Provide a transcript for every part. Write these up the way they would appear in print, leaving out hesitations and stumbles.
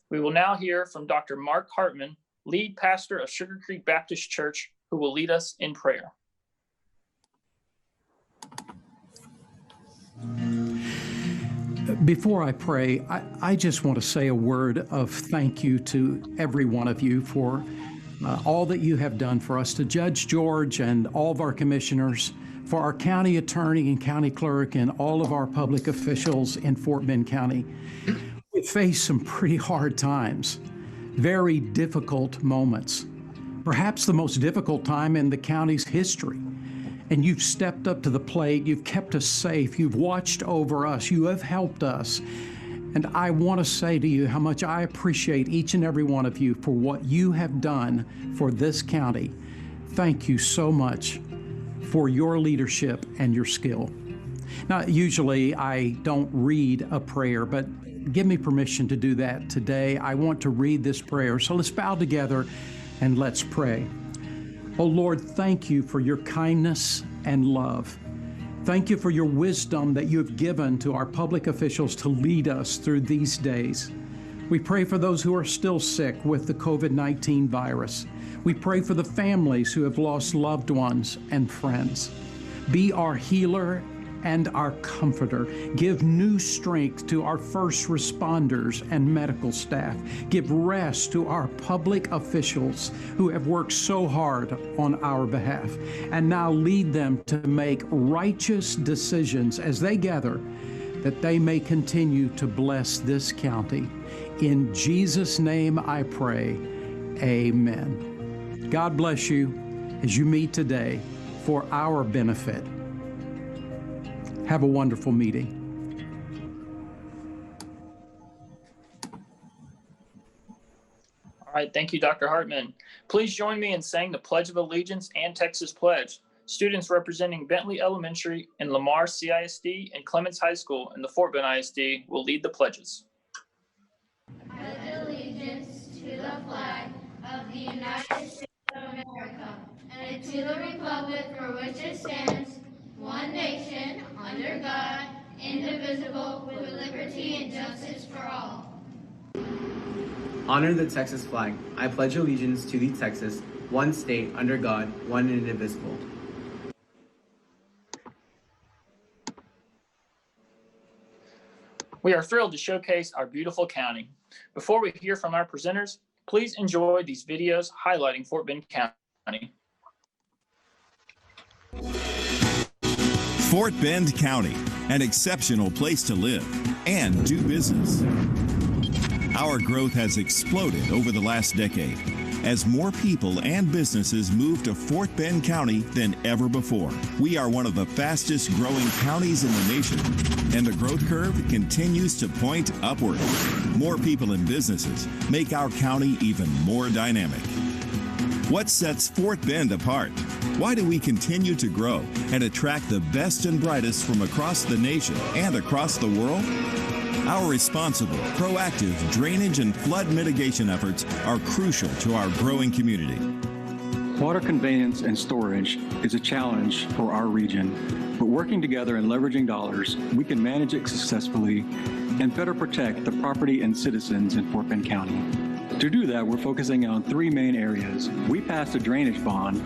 We will now hear from Dr. Mark Hartman, lead pastor of Sugar Creek Baptist Church, who will lead us in prayer. Before I pray, I just want to say a word of thank you to every one of you for all that you have done for us, to Judge George and all of our commissioners, for our county attorney and county clerk and all of our public officials in Fort Bend County. We faced some pretty hard times, very difficult moments, perhaps the most difficult time in the county's history. And you've stepped up to the plate, you've kept us safe, you've watched over us, you have helped us. And I want to say to you how much I appreciate each and every one of you for what you have done for this county. Thank you so much for your leadership and your skill. Now, usually I don't read a prayer, but give me permission to do that today. I want to read this prayer. So let's bow together and let's pray. Oh Lord, thank you for your kindness and love. Thank you for your wisdom that you have given to our public officials to lead us through these days. We pray for those who are still sick with the COVID-19 virus. We pray for the families who have lost loved ones and friends. Be our healer and our comforter. Give new strength to our first responders and medical staff. Give rest to our public officials who have worked so hard on our behalf. And now lead them to make righteous decisions as they gather, that they may continue to bless this county. In Jesus' name I pray, amen. God bless you as you meet today for our benefit. Have a wonderful meeting. All right, thank you, Dr. Hartman. Please join me in saying the Pledge of Allegiance and Texas Pledge. Students representing Bentley Elementary and Lamar CISD and Clements High School and the Fort Bend ISD will lead the pledges. I pledge allegiance to the flag of the United States of America and to the republic for which it stands, one nation, under God, indivisible, with liberty and justice for all. Honor the Texas flag. I pledge allegiance to the Texas, one state, under God, one and indivisible. We are thrilled to showcase our beautiful county. Before we hear from our presenters, please enjoy these videos highlighting Fort Bend County. Fort Bend County, an exceptional place to live and do business. Our growth has exploded over the last decade as more people and businesses move to Fort Bend County than ever before. We are one of the fastest growing counties in the nation, and the growth curve continues to point upward. More people and businesses make our county even more dynamic. What sets Fort Bend apart? Why do we continue to grow and attract the best and brightest from across the nation and across the world? Our responsible, proactive drainage and flood mitigation efforts are crucial to our growing community. Water conveyance and storage is a challenge for our region, but working together and leveraging dollars, we can manage it successfully and better protect the property and citizens in Fort Bend County. To do that, we're focusing on three main areas. We passed a drainage bond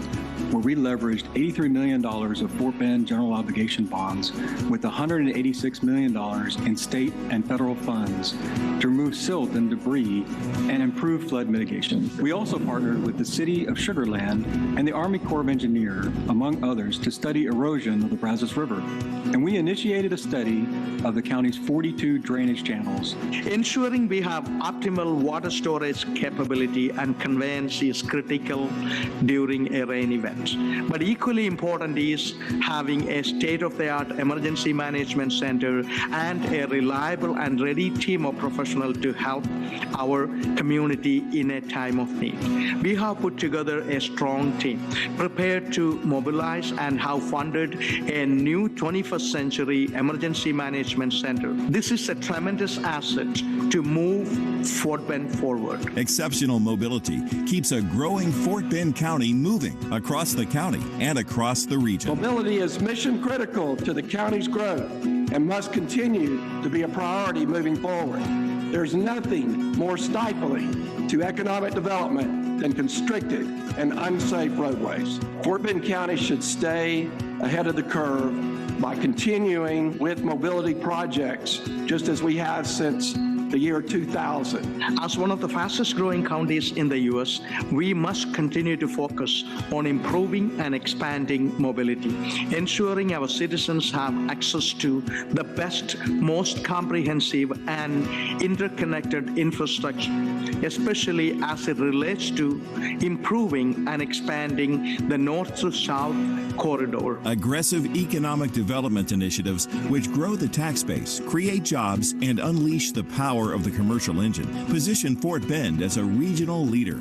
where we leveraged $83 million of Fort Bend general obligation bonds with $186 million in state and federal funds to remove silt and debris and improve flood mitigation. We also partnered with the City of Sugar Land and the Army Corps of Engineers, among others, to study erosion of the Brazos River. And we initiated a study of the county's 42 drainage channels. Ensuring we have optimal water storage capability and conveyance is critical during a rain event. But equally important is having a state-of-the-art emergency management center and a reliable and ready team of professionals to help our community in a time of need. We have put together a strong team, prepared to mobilize and have funded a new 21st century emergency management center. This is a tremendous asset to move Fort Bend forward. Exceptional mobility keeps a growing Fort Bend County moving across the county and across the region. Mobility is mission critical to the county's growth and must continue to be a priority moving forward. There's nothing more stifling to economic development than constricted and unsafe roadways. Fort Bend County should stay ahead of the curve by continuing with mobility projects, just as we have since the year 2000. As one of the fastest growing counties in the U.S., we must continue to focus on improving and expanding mobility, ensuring our citizens have access to the best, most comprehensive and interconnected infrastructure, especially as it relates to improving and expanding the north to south corridor. Aggressive economic development initiatives which grow the tax base, create jobs, and unleash the power of the commercial engine position Fort Bend as a regional leader.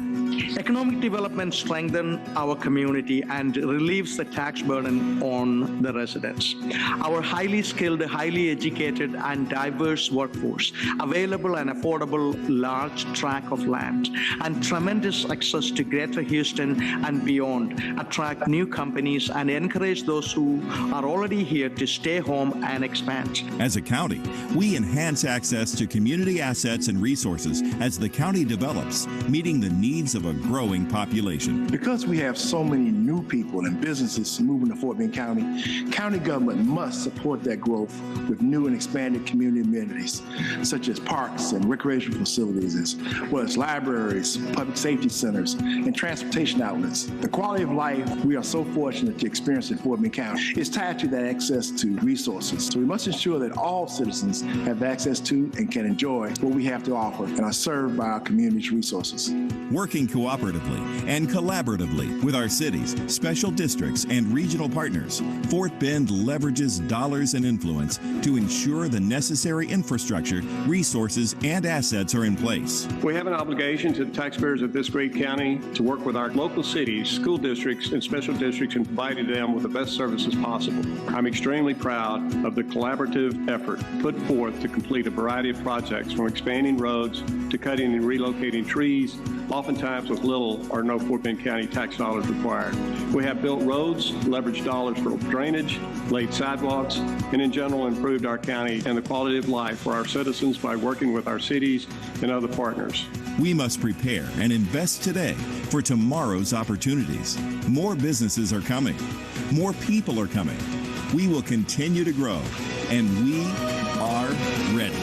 Economic development strengthens our community and relieves the tax burden on the residents. Our highly skilled, highly educated, and diverse workforce, available and affordable large tract of land, and tremendous access to Greater Houston and beyond attract new companies and encourage those who are already here to stay home and expand. As a county, we enhance access to community assets and resources as the county develops, meeting the needs of a growing population. Because we have so many new people and businesses moving to Fort Bend County, county government must support that growth with new and expanded community amenities, such as parks and recreation facilities, as well as libraries, public safety centers, and transportation outlets. The quality of life we are so fortunate to experience in Fort Bend County is tied to that access to resources. So we must ensure that all citizens have access to and can enjoy what we have to offer and are served by our community's resources. Working cooperatively and collaboratively with our cities, special districts, and regional partners, Fort Bend leverages dollars and influence to ensure the necessary infrastructure, resources, and assets are in place. We have an obligation to the taxpayers of this great county to work with our local cities, school districts, and special districts in providing them with the best services possible. I'm extremely proud of the collaborative effort put forth to complete a variety of projects, from expanding roads to cutting and relocating trees, oftentimes with little or no Fort Bend County tax dollars required. We have built roads, leveraged dollars for drainage, laid sidewalks, and in general improved our county and the quality of life for our citizens by working with our cities and other partners. We must prepare and invest today for tomorrow's opportunities. More businesses are coming. More people are coming. We will continue to grow, and we are ready.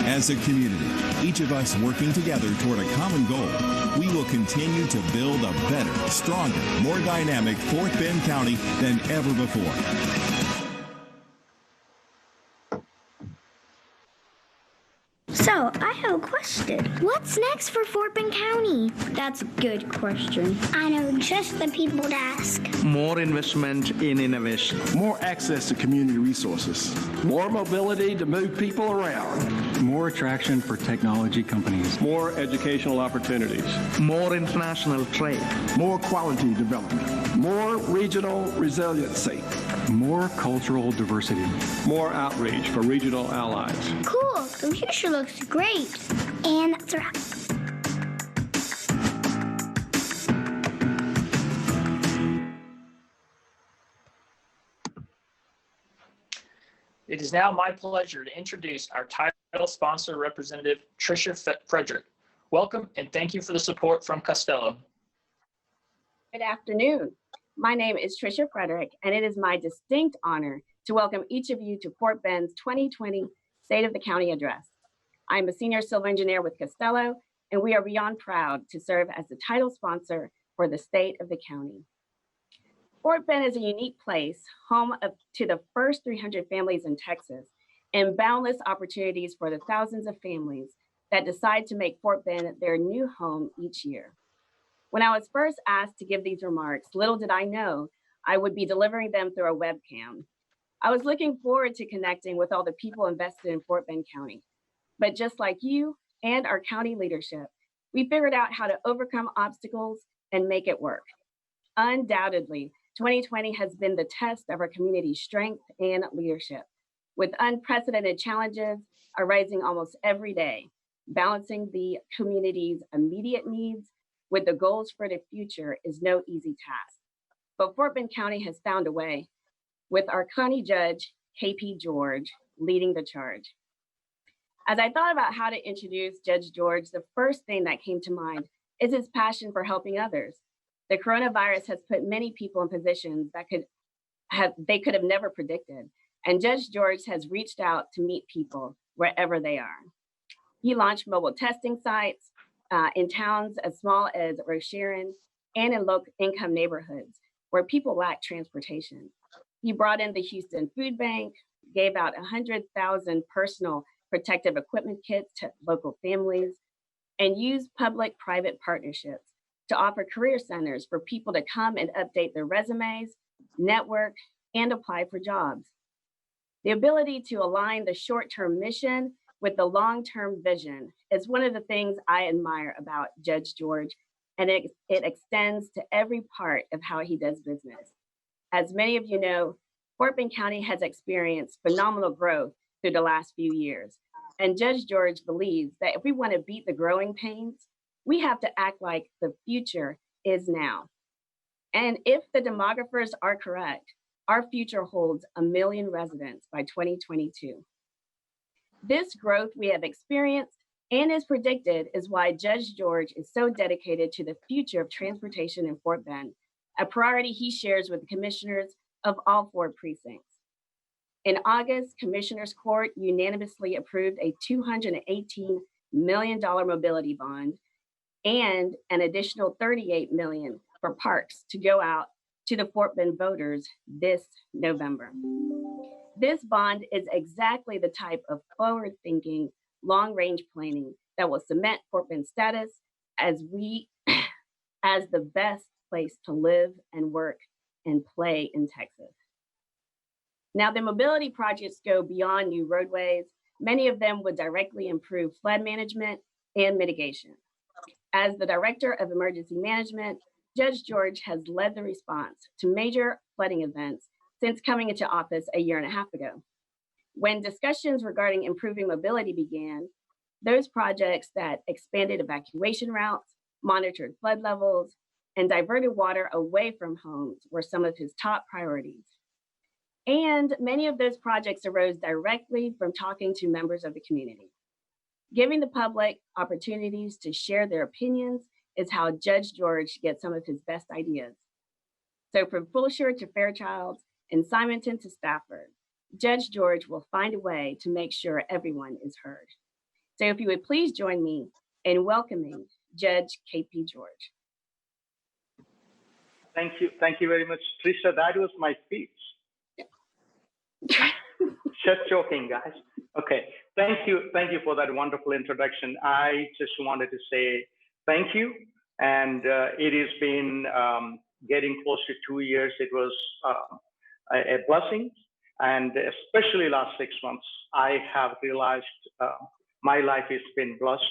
As a community, each of us working together toward a common goal, we will continue to build a better, stronger, more dynamic Fort Bend County than ever before. So, I have a question. What's next for Fort Bend County? That's a good question. I know just the people to ask. More investment in innovation. More access to community resources. More mobility to move people around. More attraction for technology companies. More educational opportunities. More international trade. More quality development. More regional resiliency. More cultural diversity. More outreach for regional allies. Cool. The future looks great. And that's a wrap. It is now my pleasure to introduce our title sponsor representative, Trisha Frederick. Welcome and thank you for the support from Costello. Good afternoon. My name is Trisha Frederick, and it is my distinct honor to welcome each of you to Fort Bend's 2020 State of the County Address. I'm a senior civil engineer with Costello, and we are beyond proud to serve as the title sponsor for the state of the county. Fort Bend is a unique place, home to the first 300 families in Texas, and boundless opportunities for the thousands of families that decide to make Fort Bend their new home each year. When I was first asked to give these remarks, little did I know I would be delivering them through a webcam. I was looking forward to connecting with all the people invested in Fort Bend County. But just like you and our county leadership, we figured out how to overcome obstacles and make it work. Undoubtedly, 2020 has been the test of our community's strength and leadership, with unprecedented challenges arising almost every day, balancing the community's immediate needs with the goals for the future is no easy task. But Fort Bend County has found a way, with our county judge, KP George, leading the charge. As I thought about how to introduce Judge George, the first thing that came to mind is his passion for helping others. The coronavirus has put many people in positions that they could have never predicted, and Judge George has reached out to meet people wherever they are. He launched mobile testing sites in towns as small as Rocheron and in low-income neighborhoods where people lack transportation. He brought in the Houston Food Bank, gave out 100,000 personal protective equipment kits to local families, and used public-private partnerships to offer career centers for people to come and update their resumes, network, and apply for jobs. The ability to align the short-term mission with the long-term vision is one of the things I admire about Judge George, and it extends to every part of how he does business. As many of you know, Fort Bend County has experienced phenomenal growth through the last few years, and Judge George believes that if we want to beat the growing pains, we have to act like the future is now. And if the demographers are correct, our future holds 1 million residents by 2022. This growth we have experienced and is predicted is why Judge George is so dedicated to the future of transportation in Fort Bend, a priority he shares with the commissioners of all 4 precincts. In August, Commissioners Court unanimously approved a $218 million mobility bond and an additional $38 million for parks to go out to the Fort Bend voters this November. This bond is exactly the type of forward-thinking, long-range planning that will cement Fort Bend's status as the best place to live and work and play in Texas. Now, the mobility projects go beyond new roadways. Many of them would directly improve flood management and mitigation. As the Director of Emergency Management, Judge George has led the response to major flooding events since coming into office a year and a half ago. When discussions regarding improving mobility began, those projects that expanded evacuation routes, monitored flood levels, and diverted water away from homes were some of his top priorities. And many of those projects arose directly from talking to members of the community. Giving the public opportunities to share their opinions is how Judge George gets some of his best ideas. So from Fulshire to Fairchild and Simonton to Stafford, Judge George will find a way to make sure everyone is heard. So if you would please join me in welcoming Judge KP George. Thank you very much, Trisha. That was my speech. Just joking, guys. Okay, thank you for that wonderful introduction. I just wanted to say thank you, and it has been getting close to 2 years. It was a blessing, and especially last 6 months, I have realized my life has been blessed,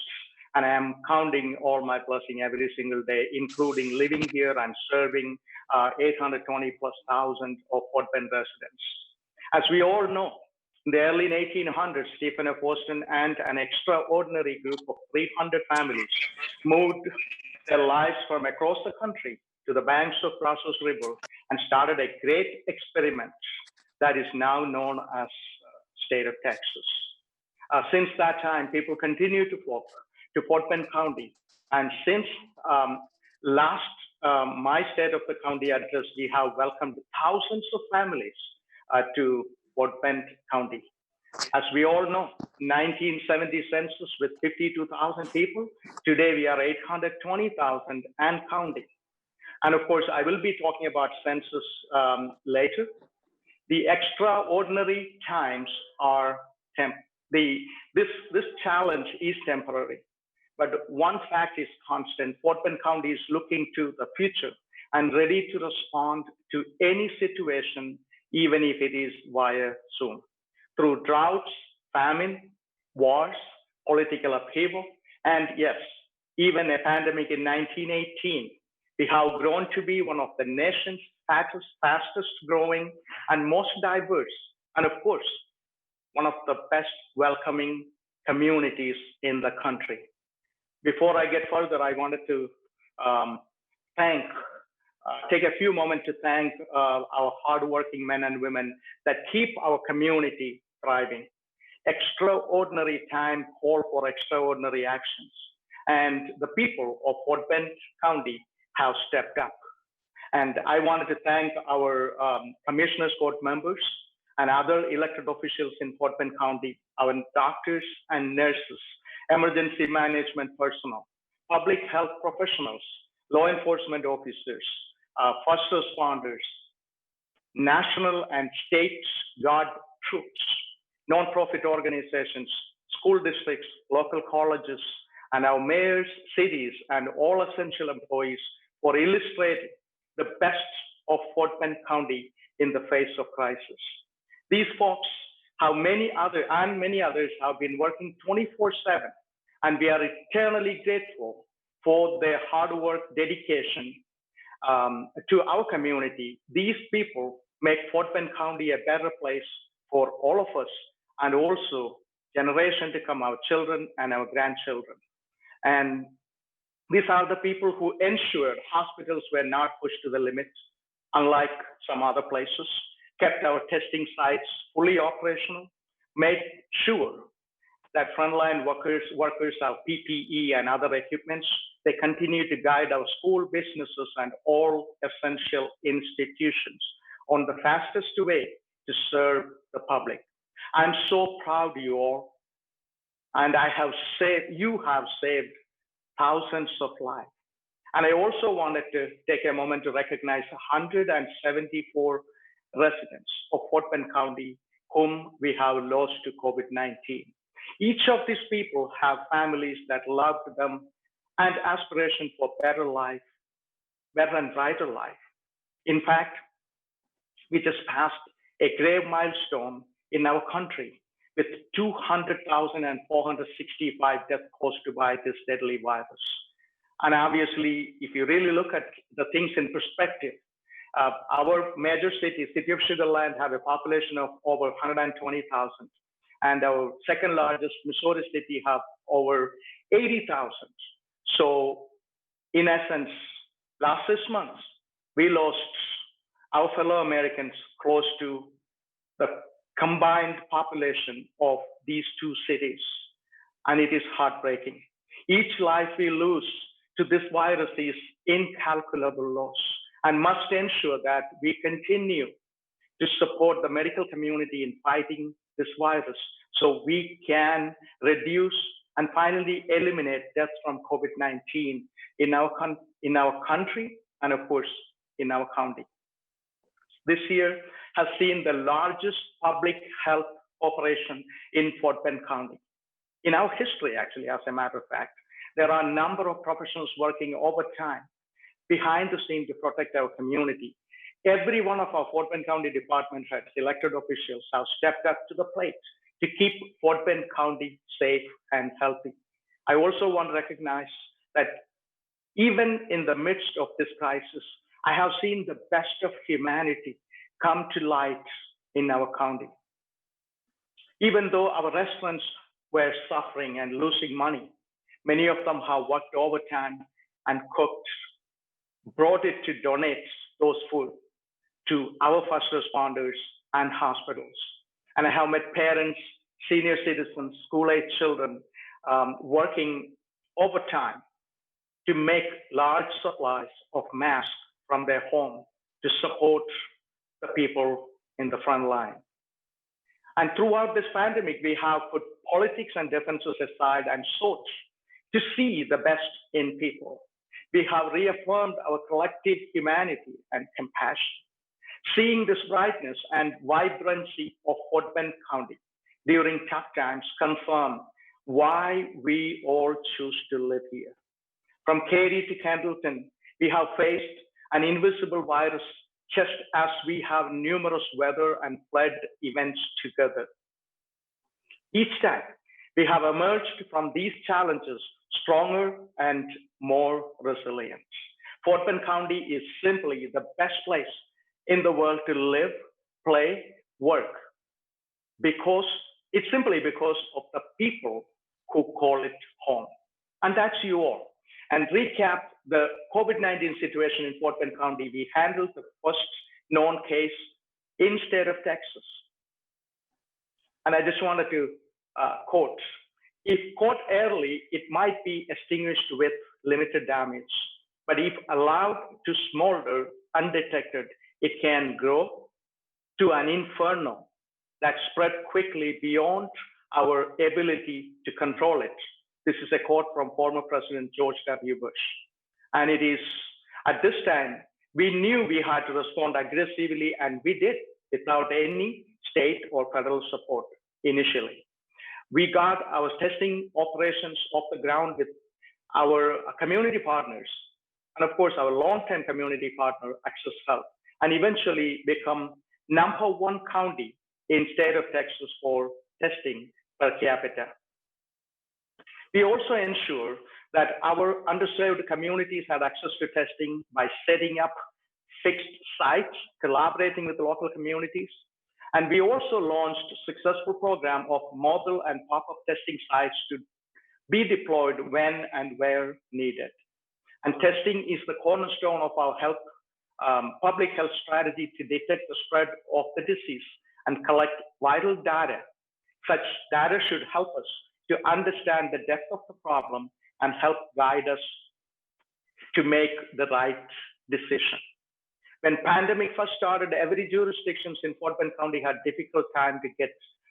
and I am counting all my blessing every single day, including living here and serving 820 plus thousand of Fort Bend residents. As we all know, in the early 1800s, Stephen F. Austin and an extraordinary group of 300 families moved their lives from across the country to the banks of Brazos River and started a great experiment that is now known as state of Texas. Since that time, people continue to flock to Fort Bend County. And since my State of the County address, we have welcomed thousands of families to Fort Bend County. As we all know, 1970 census with 52,000 people. Today we are 820,000 and counting. And of course, I will be talking about census later. The extraordinary times are this challenge is temporary, but one fact is constant. Fort Bend County is looking to the future and ready to respond to any situation, even if it is via Zoom. Through droughts, famine, wars, political upheaval, and yes, even a pandemic in 1918, we have grown to be one of the nation's fastest growing and most diverse, and of course, one of the best welcoming communities in the country. Before I get further, I wanted to take a few moments to thank our hardworking men and women that keep our community thriving. extraordinary time call for extraordinary actions. And the people of Fort Bend County have stepped up. And I wanted to thank our Commissioners Court members and other elected officials in Fort Bend County, our doctors and nurses, emergency management personnel, public health professionals, law enforcement officers, first responders, national and state guard troops, nonprofit organizations, school districts, local colleges, and our mayors, cities, and all essential employees for illustrating the best of Fort Bend County in the face of crisis. These folks, how many others have been working 24/7, and we are eternally grateful for their hard work, dedication to our community. These people make Fort Bend County a better place for all of us, and also generation to come, our children and our grandchildren. And these are the people who ensured hospitals were not pushed to the limit, unlike some other places, kept our testing sites fully operational, made sure that frontline workers have PPE and other equipments. They continue to guide our school, businesses, and all essential institutions on the fastest way to serve the public. I'm so proud of you all, and you have saved thousands of lives. And I also wanted to take a moment to recognize 174 residents of Fort Bend County whom we have lost to COVID-19. Each of these people have families that loved them and aspiration for better life, better and brighter life. In fact, we just passed a grave milestone in our country with 200,465 deaths caused by this deadly virus. And obviously, if you really look at the things in perspective, our major city of Sugar Land, have a population of over 120,000. And our second largest, Missouri City, have over 80,000. So in essence, last 6 months, we lost our fellow Americans close to the combined population of these two cities. And it is heartbreaking. Each life we lose to this virus is incalculable loss, and must ensure that we continue to support the medical community in fighting this virus so we can reduce and finally eliminate deaths from COVID-19 in our country and, of course, in our county. This year has seen the largest public health operation in Fort Bend County. In our history, actually, as a matter of fact, there are a number of professionals working overtime behind the scene to protect our community. Every one of our Fort Bend County department heads, elected officials, have stepped up to the plate to keep Fort Bend County safe and healthy. I also want to recognize that even in the midst of this crisis, I have seen the best of humanity come to light in our county. Even though our restaurants were suffering and losing money, many of them have worked overtime and cooked, brought it to donate those food to our first responders and hospitals. And I have met parents, senior citizens, school-age children working overtime to make large supplies of masks from their home to support the people in the front line. And throughout this pandemic, we have put politics and differences aside and sought to see the best in people. We have reaffirmed our collective humanity and compassion. Seeing this brightness and vibrancy of Fort Bend County during tough times confirm why we all choose to live here. From Cary to Candleton, we have faced an invisible virus just as we have numerous weather and flood events together. Each time, we have emerged from these challenges stronger and more resilient. Fort Bend County is simply the best place in the world to live, play, work, because it's simply because of the people who call it home. And that's you all. And recap the COVID-19 situation in Fort Bend County. We handled the first known case in state of Texas. And I just wanted to caught. If caught early, it might be extinguished with limited damage. But if allowed to smolder undetected, it can grow to an inferno that spread quickly beyond our ability to control it. This is a quote from former President George W. Bush. And it is, at this time, we knew we had to respond aggressively, and we did without any state or federal support initially. We got our testing operations off the ground with our community partners, and of course, our longtime community partner, Access Health, and eventually become #1 county in state of Texas for testing per capita. We also ensure that our underserved communities had access to testing by setting up fixed sites, collaborating with the local communities. And we also launched a successful program of mobile and pop-up testing sites to be deployed when and where needed. And testing is the cornerstone of our public health strategy to detect the spread of the disease and collect vital data. Such data should help us to understand the depth of the problem and help guide us to make the right decision. When pandemic first started, every jurisdictions in Fort Bend County had difficult time to get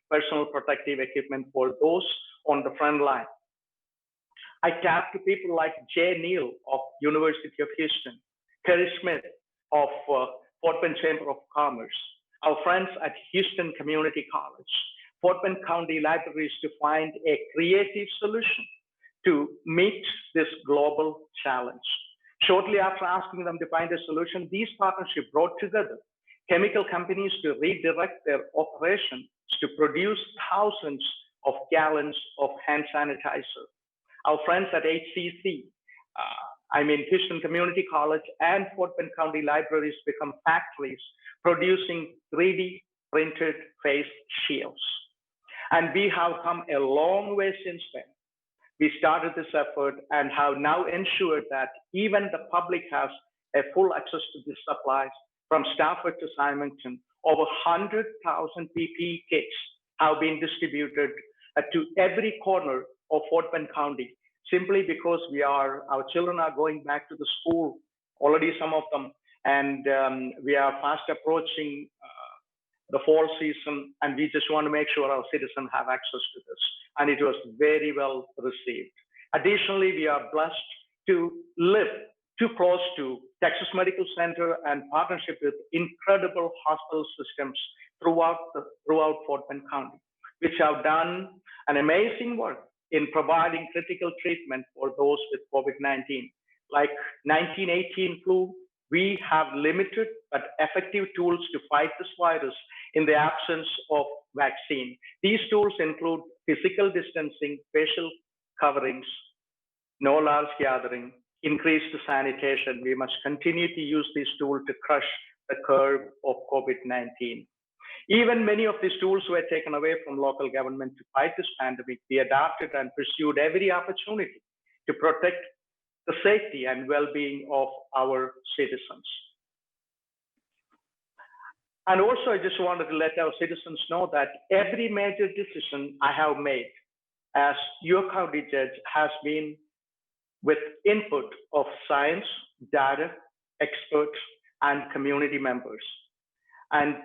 personal protective equipment for those on the front line. I tapped to people like Jay Neal of University of Houston, Kerry Smith of Fort Bend Chamber of Commerce, our friends at Houston Community College, Fort Bend County Libraries to find a creative solution to meet this global challenge. Shortly after asking them to find a solution, these partnerships brought together chemical companies to redirect their operations to produce thousands of gallons of hand sanitizer. Our friends at HCC, Houston Community College and Fort Bend County Libraries become factories producing 3D printed face shields. And we have come a long way since then. We started this effort and have now ensured that even the public has a full access to these supplies. From Stafford to Symington, over 100,000 PPE kits have been distributed to every corner of Fort Bend County, simply because our children are going back to the school, already some of them, and we are fast approaching the fall season, and we just want to make sure our citizens have access to this. And it was very well received. Additionally, we are blessed to live too close to Texas Medical Center and partnership with incredible hospital systems throughout Fort Bend County, which have done an amazing work in providing critical treatment for those with COVID-19. Like 1918 flu, we have limited but effective tools to fight this virus in the absence of vaccine. These tools include physical distancing, facial coverings, no large gathering, increased sanitation. We must continue to use these tools to crush the curve of COVID-19. Even many of these tools were taken away from local government to fight this pandemic. We adapted and pursued every opportunity to protect the safety and well-being of our citizens. And also, I just wanted to let our citizens know that every major decision I have made as your county judge has been with input of science, data, experts, and community members. And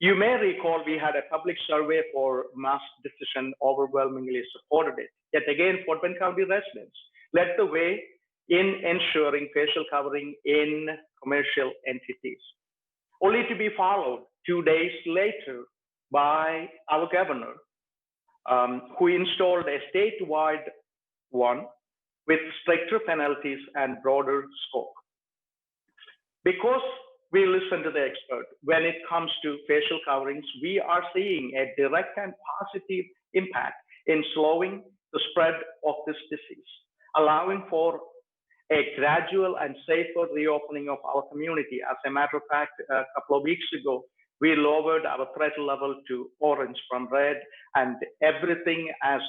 you may recall we had a public survey for mask decision, overwhelmingly supported it. Yet again, Fort Bend County residents led the way in ensuring facial covering in commercial entities, only to be followed 2 days later by our governor, who installed a statewide one with stricter penalties and broader scope. Because we listen to the expert, when it comes to facial coverings, we are seeing a direct and positive impact in slowing the spread of this disease, allowing for a gradual and safer reopening of our community. As a matter of fact, a couple of weeks ago, we lowered our threat level to orange from red, and everything as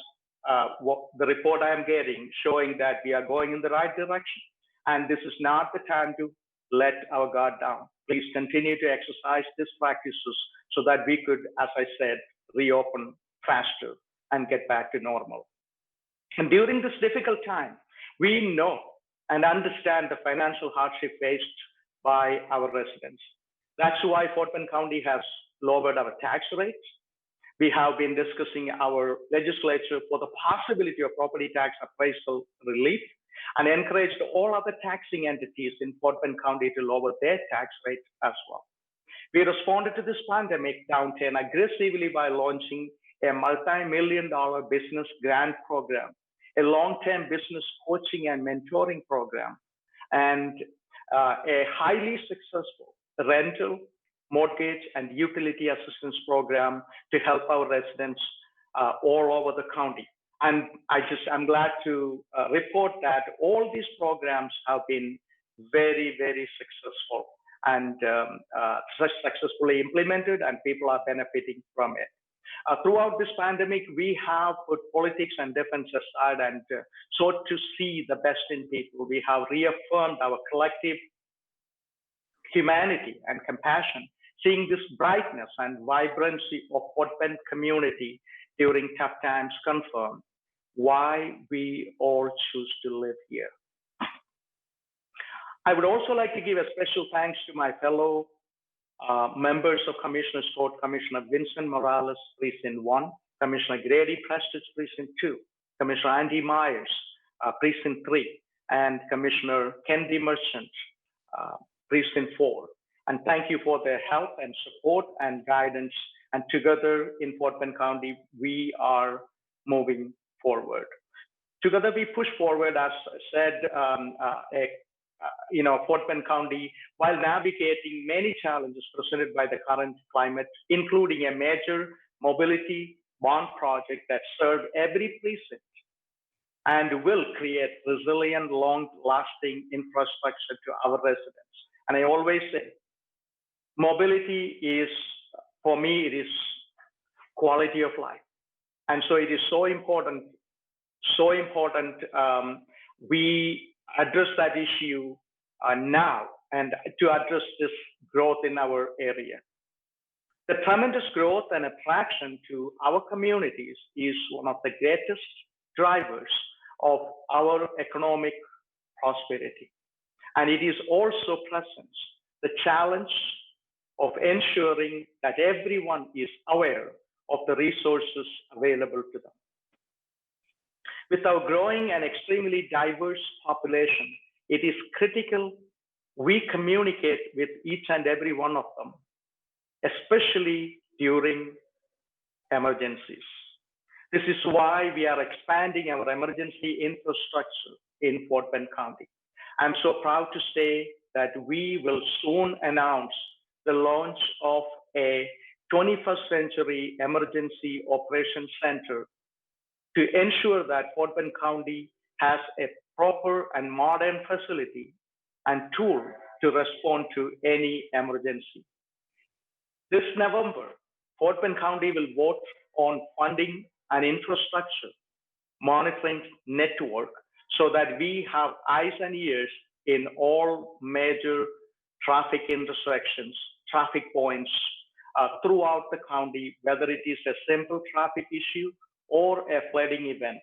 the report I'm getting showing that we are going in the right direction. And this is not the time to let our guard down. Please continue to exercise these practices so that we could, as I said, reopen faster and get back to normal. And during this difficult time, we know and understand the financial hardship faced by our residents. That's why Fort Bend County has lowered our tax rates. We have been discussing our legislature for the possibility of property tax appraisal relief and encouraged all other taxing entities in Fort Bend County to lower their tax rates as well. We responded to this pandemic downturn aggressively by launching a multi-million-dollar business grant program, a long-term business coaching and mentoring program, and a highly successful rental, mortgage, and utility assistance program to help our residents all over the county. And I'm glad to report that all these programs have been very, very successful and successfully implemented, and people are benefiting from it. Throughout this pandemic, we have put politics and difference aside and sought to see the best in people. We have reaffirmed our collective humanity and compassion, seeing this brightness and vibrancy of Fort Bend community during tough times confirm why we all choose to live here. I would also like to give a special thanks to my fellow members of Commissioner's Court, Commissioner Vincent Morales, Precinct 1, Commissioner Grady Prestige, Precinct 2, Commissioner Andy Myers, Precinct 3, and Commissioner Kendi Merchant, Precinct 4. And thank you for their help and support and guidance. And together in Fort Bend County, we are moving forward. Together we push forward, as said, Fort Bend County, while navigating many challenges presented by the current climate, including a major mobility bond project that serves every precinct and will create resilient, long-lasting infrastructure to our residents. And I always say, mobility is, for me, it is quality of life. And so it is so important we address that issue now and to address this growth in our area. The tremendous growth and attraction to our communities is one of the greatest drivers of our economic prosperity. And it is also presents the challenge of ensuring that everyone is aware of the resources available to them. With our growing and extremely diverse population, it is critical we communicate with each and every one of them, especially during emergencies. This is why we are expanding our emergency infrastructure in Fort Bend County. I'm so proud to say that we will soon announce the launch of a 21st Century Emergency Operations Center to ensure that Fort Bend County has a proper and modern facility and tool to respond to any emergency. This November, Fort Bend County will vote on funding an infrastructure monitoring network so that we have eyes and ears in all major traffic intersections, traffic points throughout the county, whether it is a simple traffic issue or a flooding event,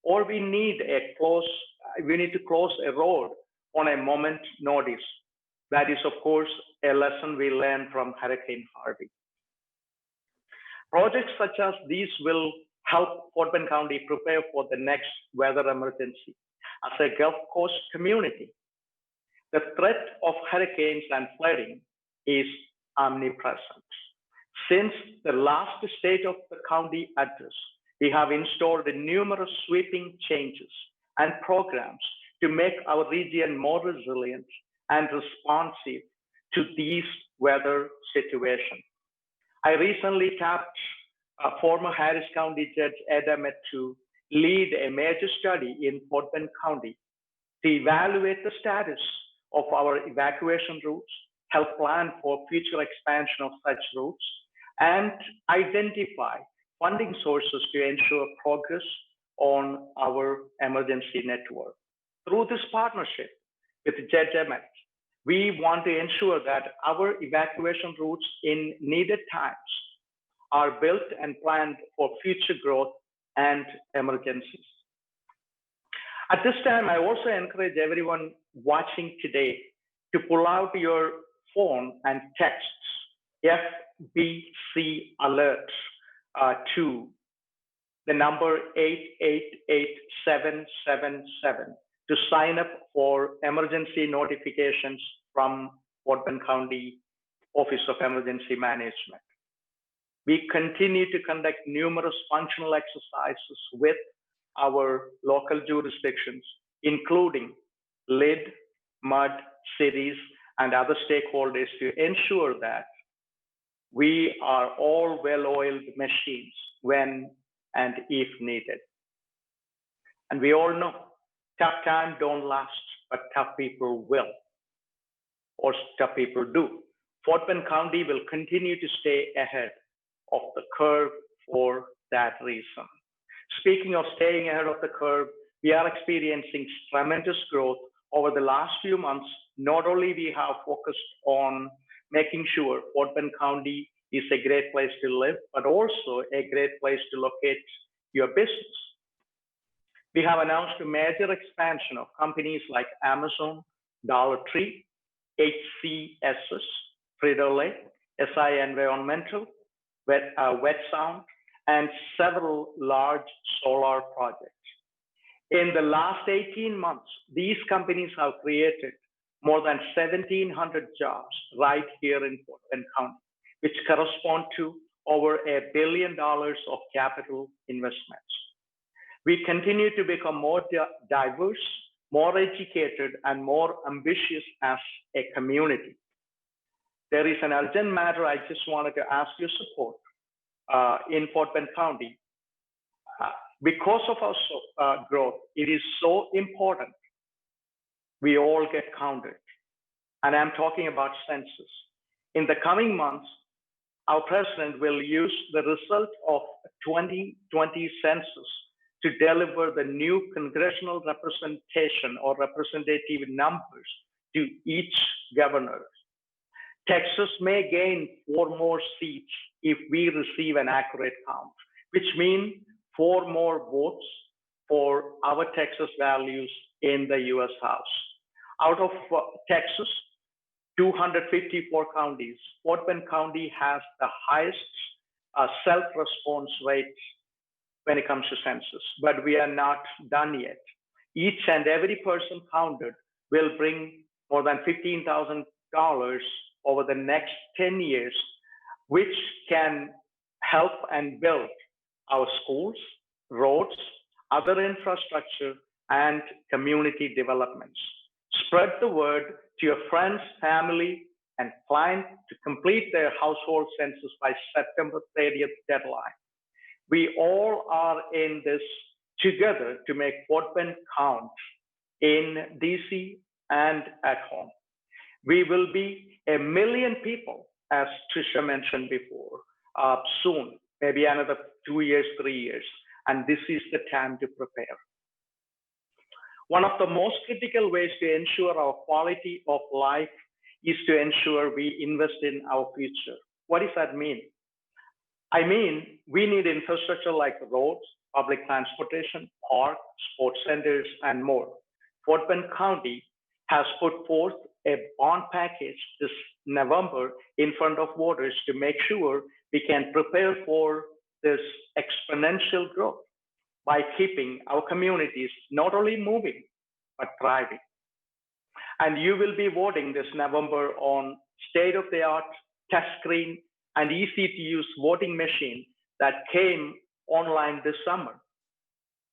or we need to close a road on a moment's notice. That is, of course, a lesson we learned from Hurricane Harvey. Projects such as these will help Fort Bend County prepare for the next weather emergency. As a Gulf Coast community, the threat of hurricanes and flooding is omnipresent. Since the last State of the County address, we have installed numerous sweeping changes and programs to make our region more resilient and responsive to these weather situations. I recently tapped former Harris County Judge Ed Emmett to lead a major study in Fort Bend County to evaluate the status of our evacuation routes, help plan for future expansion of such routes, and identify funding sources to ensure progress on our emergency network. Through this partnership with Judge Emmett, we want to ensure that our evacuation routes in needed times are built and planned for future growth and emergencies. At this time, I also encourage everyone watching today to pull out your phone and text FBC alerts to the number 888777 to sign up for emergency notifications from Fort Bend County Office of Emergency Management. We continue to conduct numerous functional exercises with our local jurisdictions, including LID, MUD, cities, and other stakeholders to ensure that we are all well-oiled machines when and if needed. And we all know tough times don't last, but tough people will, or tough people do. Fort Bend County will continue to stay ahead of the curve for that reason. Speaking of staying ahead of the curve, we are experiencing tremendous growth over the last few months. Not only we have focused on making sure Fort Bend County is a great place to live, but also a great place to locate your business. We have announced a major expansion of companies like Amazon, Dollar Tree, HCSS, Frito-Lay, SI Environmental, Wet Sound, and several large solar projects. In the last 18 months, these companies have created more than 1,700 jobs right here in Fort Bend County, which correspond to over $1 billion of capital investments. We continue to become more diverse, more educated, and more ambitious as a community. There is an urgent matter I just wanted to ask your support in Fort Bend County. Because of our growth, it is so important we all get counted. And I'm talking about census. In the coming months, our president will use the result of 2020 census to deliver the new congressional representation or representative numbers to each governor. Texas may gain 4 more seats if we receive an accurate count, which means 4 more votes for our Texas values in the U.S. House. Out of Texas, 254 counties, Fort Bend County has the highest self-response rate when it comes to census, but we are not done yet. Each and every person counted will bring more than $15,000 over the next 10 years, which can help and build our schools, roads, other infrastructure, and community developments. Spread the word to your friends, family, and plan to complete their household census by September 30th deadline. We all are in this together to make Fort Bend count in DC and at home. We will be 1 million people, as Trisha mentioned before, soon, maybe another 2 years, 3 years, and this is the time to prepare. One of the most critical ways to ensure our quality of life is to ensure we invest in our future. What does that mean? I mean, we need infrastructure like roads, public transportation, parks, sports centers, and more. Fort Bend County has put forth a bond package this November in front of voters to make sure we can prepare for this exponential growth by keeping our communities not only moving, but thriving. And you will be voting this November on state-of-the-art touch screen and easy-to-use voting machine that came online this summer.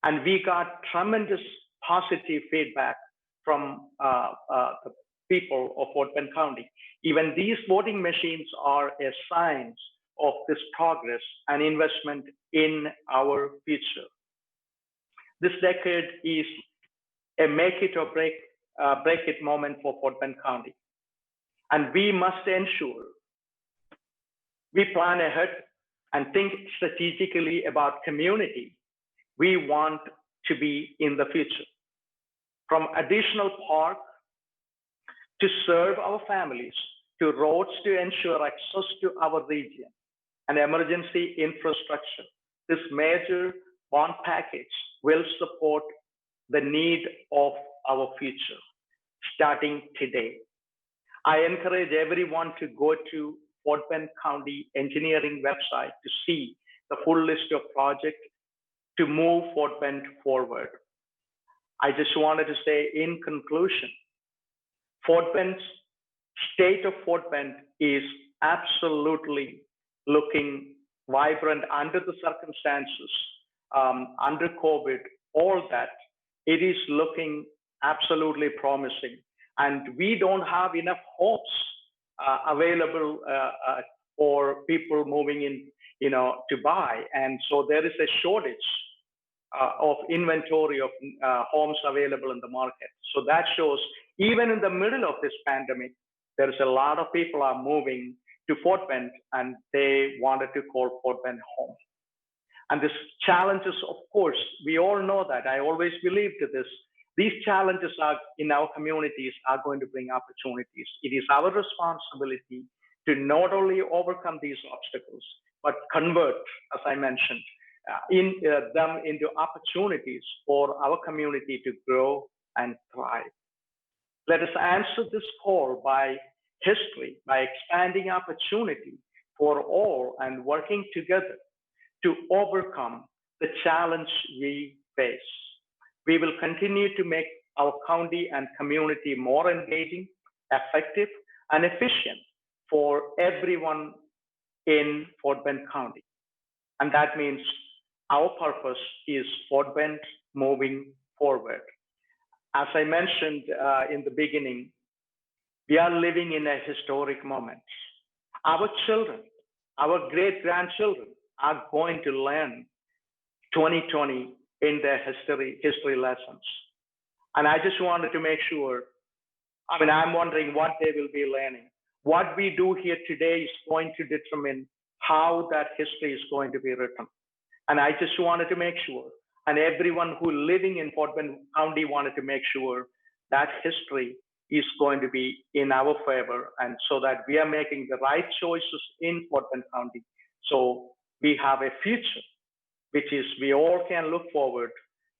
And we got tremendous positive feedback from the people of Fort Bend County. Even these voting machines are a sign of this progress and investment in our future. This decade is a make it or break it moment for Fort Bend County. And we must ensure we plan ahead and think strategically about community we want to be in the future. From additional park to serve our families, to roads to ensure access to our region, and emergency infrastructure. This major bond package will support the need of our future starting today. I encourage everyone to go to Fort Bend County Engineering website to see the full list of projects to move Fort Bend forward. I just wanted to say in conclusion, state of Fort Bend is absolutely looking vibrant under the circumstances, under COVID, all that. It is looking absolutely promising. And we don't have enough homes available for people moving in, to buy. And so there is a shortage of inventory of homes available in the market. So that shows even in the middle of this pandemic, there's a lot of people are moving to Fort Bend and they wanted to call Fort Bend home. And these challenges, of course, we all know that. I always believed this. These challenges are in our communities are going to bring opportunities. It is our responsibility to not only overcome these obstacles, but convert, as I mentioned, them into opportunities for our community to grow and thrive. Let us answer this call by history, by expanding opportunity for all and working together to overcome the challenge we face. We will continue to make our county and community more engaging, effective, and efficient for everyone in Fort Bend County. And that means our purpose is Fort Bend moving forward. As I mentioned in the beginning, we are living in a historic moment. Our children, our great-grandchildren are going to learn 2020 in their history lessons. And I just wanted to make sure, I'm wondering what they will be learning. What we do here today is going to determine how that history is going to be written. And I just wanted to make sure, and everyone who living in Fort Bend County wanted to make sure that history is going to be in our favor, and so that we are making the right choices in Fort Bend County. So we have a future, which is we all can look forward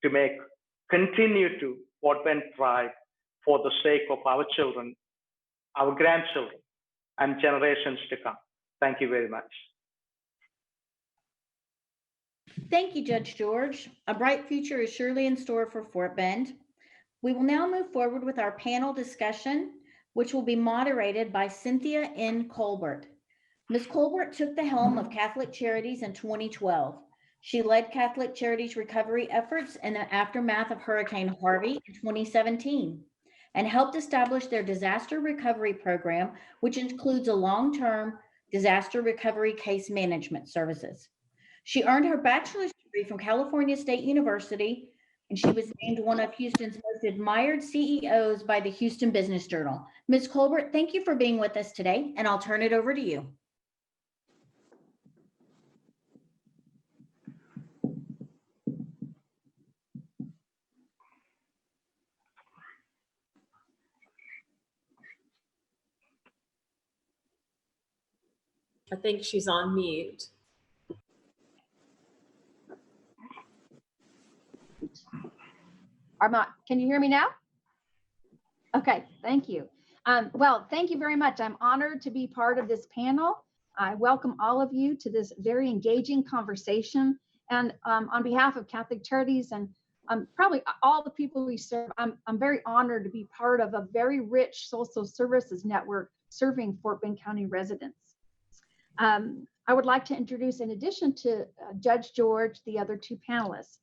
to continue to Fort Bend thrive for the sake of our children, our grandchildren, and generations to come. Thank you very much. Thank you, Judge George. A bright future is surely in store for Fort Bend. We will now move forward with our panel discussion, which will be moderated by Cynthia N. Colbert. Ms. Colbert took the helm of Catholic Charities in 2012. She led Catholic Charities recovery efforts in the aftermath of Hurricane Harvey in 2017 and helped establish their disaster recovery program, which includes a long-term disaster recovery case management services. She earned her bachelor's degree from California State University, and she was named one of Houston's most admired CEOs by the Houston Business Journal. Ms. Colbert, thank you for being with us today, and I'll turn it over to you. I think she's on mute. Can you hear me now? Okay, thank you. Well, thank you very much. I'm honored to be part of this panel. I welcome all of you to this very engaging conversation. And on behalf of Catholic Charities and probably all the people we serve, I'm very honored to be part of a very rich social services network serving Fort Bend County residents. I would like to introduce, in addition to Judge George, the other two panelists.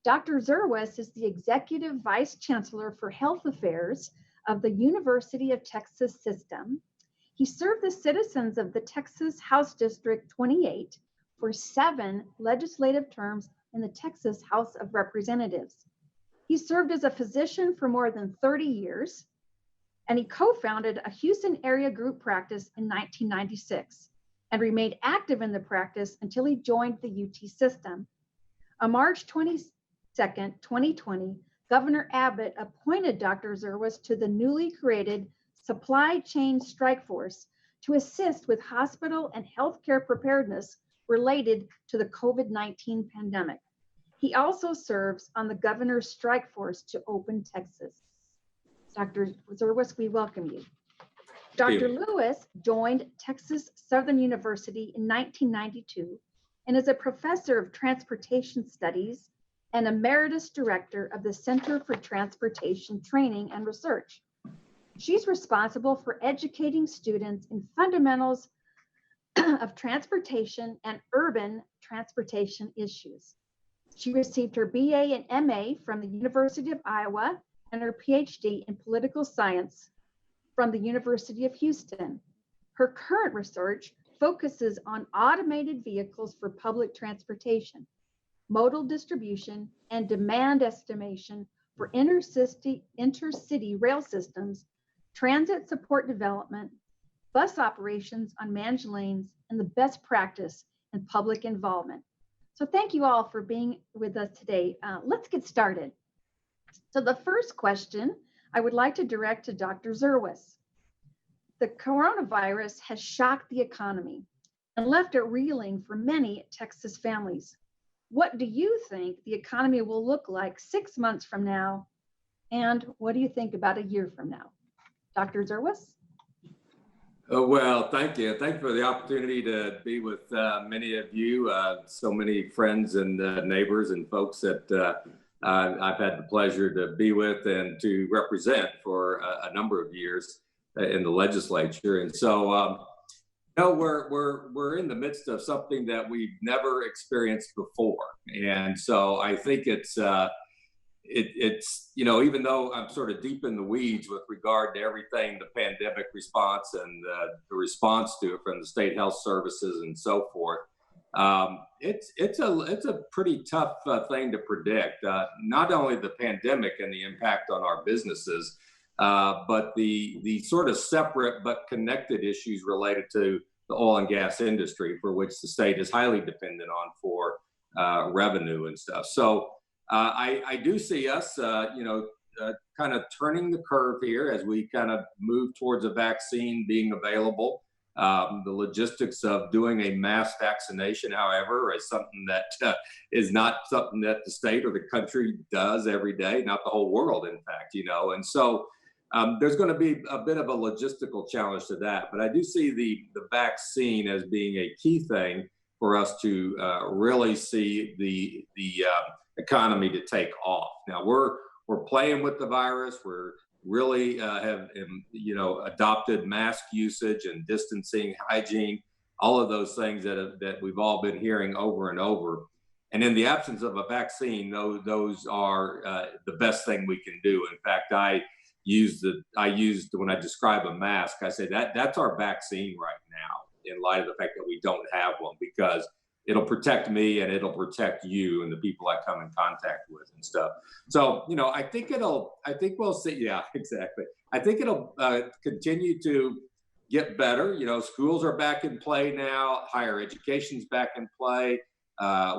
Dr. Zerwas is the Executive Vice Chancellor for Health Affairs of the University of Texas System. He served the citizens of the Texas House District 28 for 7 legislative terms in the Texas House of Representatives. He served as a physician for more than 30 years, and he co-founded a Houston area group practice in 1996 and remained active in the practice until he joined the UT system. On March 22nd, 2020, Governor Abbott appointed Dr. Zerwas to the newly created Supply Chain Strike Force to assist with hospital and healthcare preparedness related to the COVID-19 pandemic. He also serves on the governor's strike force to open Texas. Dr. Zerwas, we welcome you. Dr. Lewis joined Texas Southern University in 1992 and is a professor of transportation studies and emeritus director of the Center for Transportation Training and Research. She's responsible for educating students in fundamentals of transportation and urban transportation issues. She received her BA and MA from the University of Iowa and her PhD in political science from the University of Houston. Her current research focuses on automated vehicles for public transportation, modal distribution, and demand estimation for intercity rail systems, transit support development, bus operations on managed lanes, and the best practice in public involvement. So thank you all for being with us today. Let's get started. So the first question I would like to direct to Dr. Zerwas. The coronavirus has shocked the economy and left it reeling for many Texas families. What do you think the economy will look like 6 months from now? And what do you think about a year from now? Dr. Zerwas? Well, thank you. Thank you for the opportunity to be with many of you, so many friends and neighbors and folks that I've had the pleasure to be with and to represent for a number of years in the legislature. And so, we're in the midst of something that we've never experienced before. And so I think it's even though I'm sort of deep in the weeds with regard to everything, the pandemic response and the response to it from the state health services and so forth, it's a pretty tough thing to predict. Not only the pandemic and the impact on our businesses, but the sort of separate but connected issues related to the oil and gas industry, for which the state is highly dependent on for revenue and stuff. So I do see us, kind of turning the curve here as we kind of move towards a vaccine being available. The logistics of doing a mass vaccination, however, is something that is not something that the state or the country does every day, not the whole world, in fact, and so there's going to be a bit of a logistical challenge to that. But I do see the vaccine as being a key thing for us to really see the economy to take off. Now we're playing with the virus. We're really have adopted mask usage and distancing, hygiene, all of those things that we've all been hearing over and over. And in the absence of a vaccine, those are the best thing we can do. In fact, I used when I describe a mask, I say that's our vaccine right now, in light of the fact that we don't have one, because it'll protect me and it'll protect you and the people I come in contact with and stuff. So, I think we'll see. Yeah, exactly. I think it'll continue to get better. Schools are back in play now. Higher education's back in play.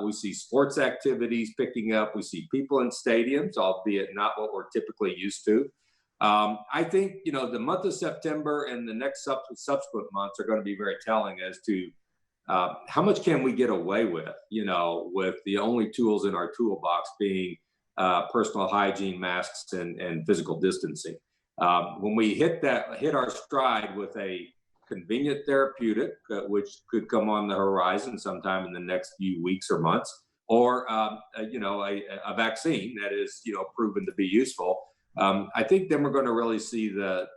We see sports activities picking up. We see people in stadiums, albeit not what we're typically used to. I think, the month of September and the next subsequent months are going to be very telling as to how much can we get away with, with the only tools in our toolbox being personal hygiene, masks, and physical distancing. When we hit our stride with a convenient therapeutic, which could come on the horizon sometime in the next few weeks or months, or a vaccine that is proven to be useful, I think then we're going to really see the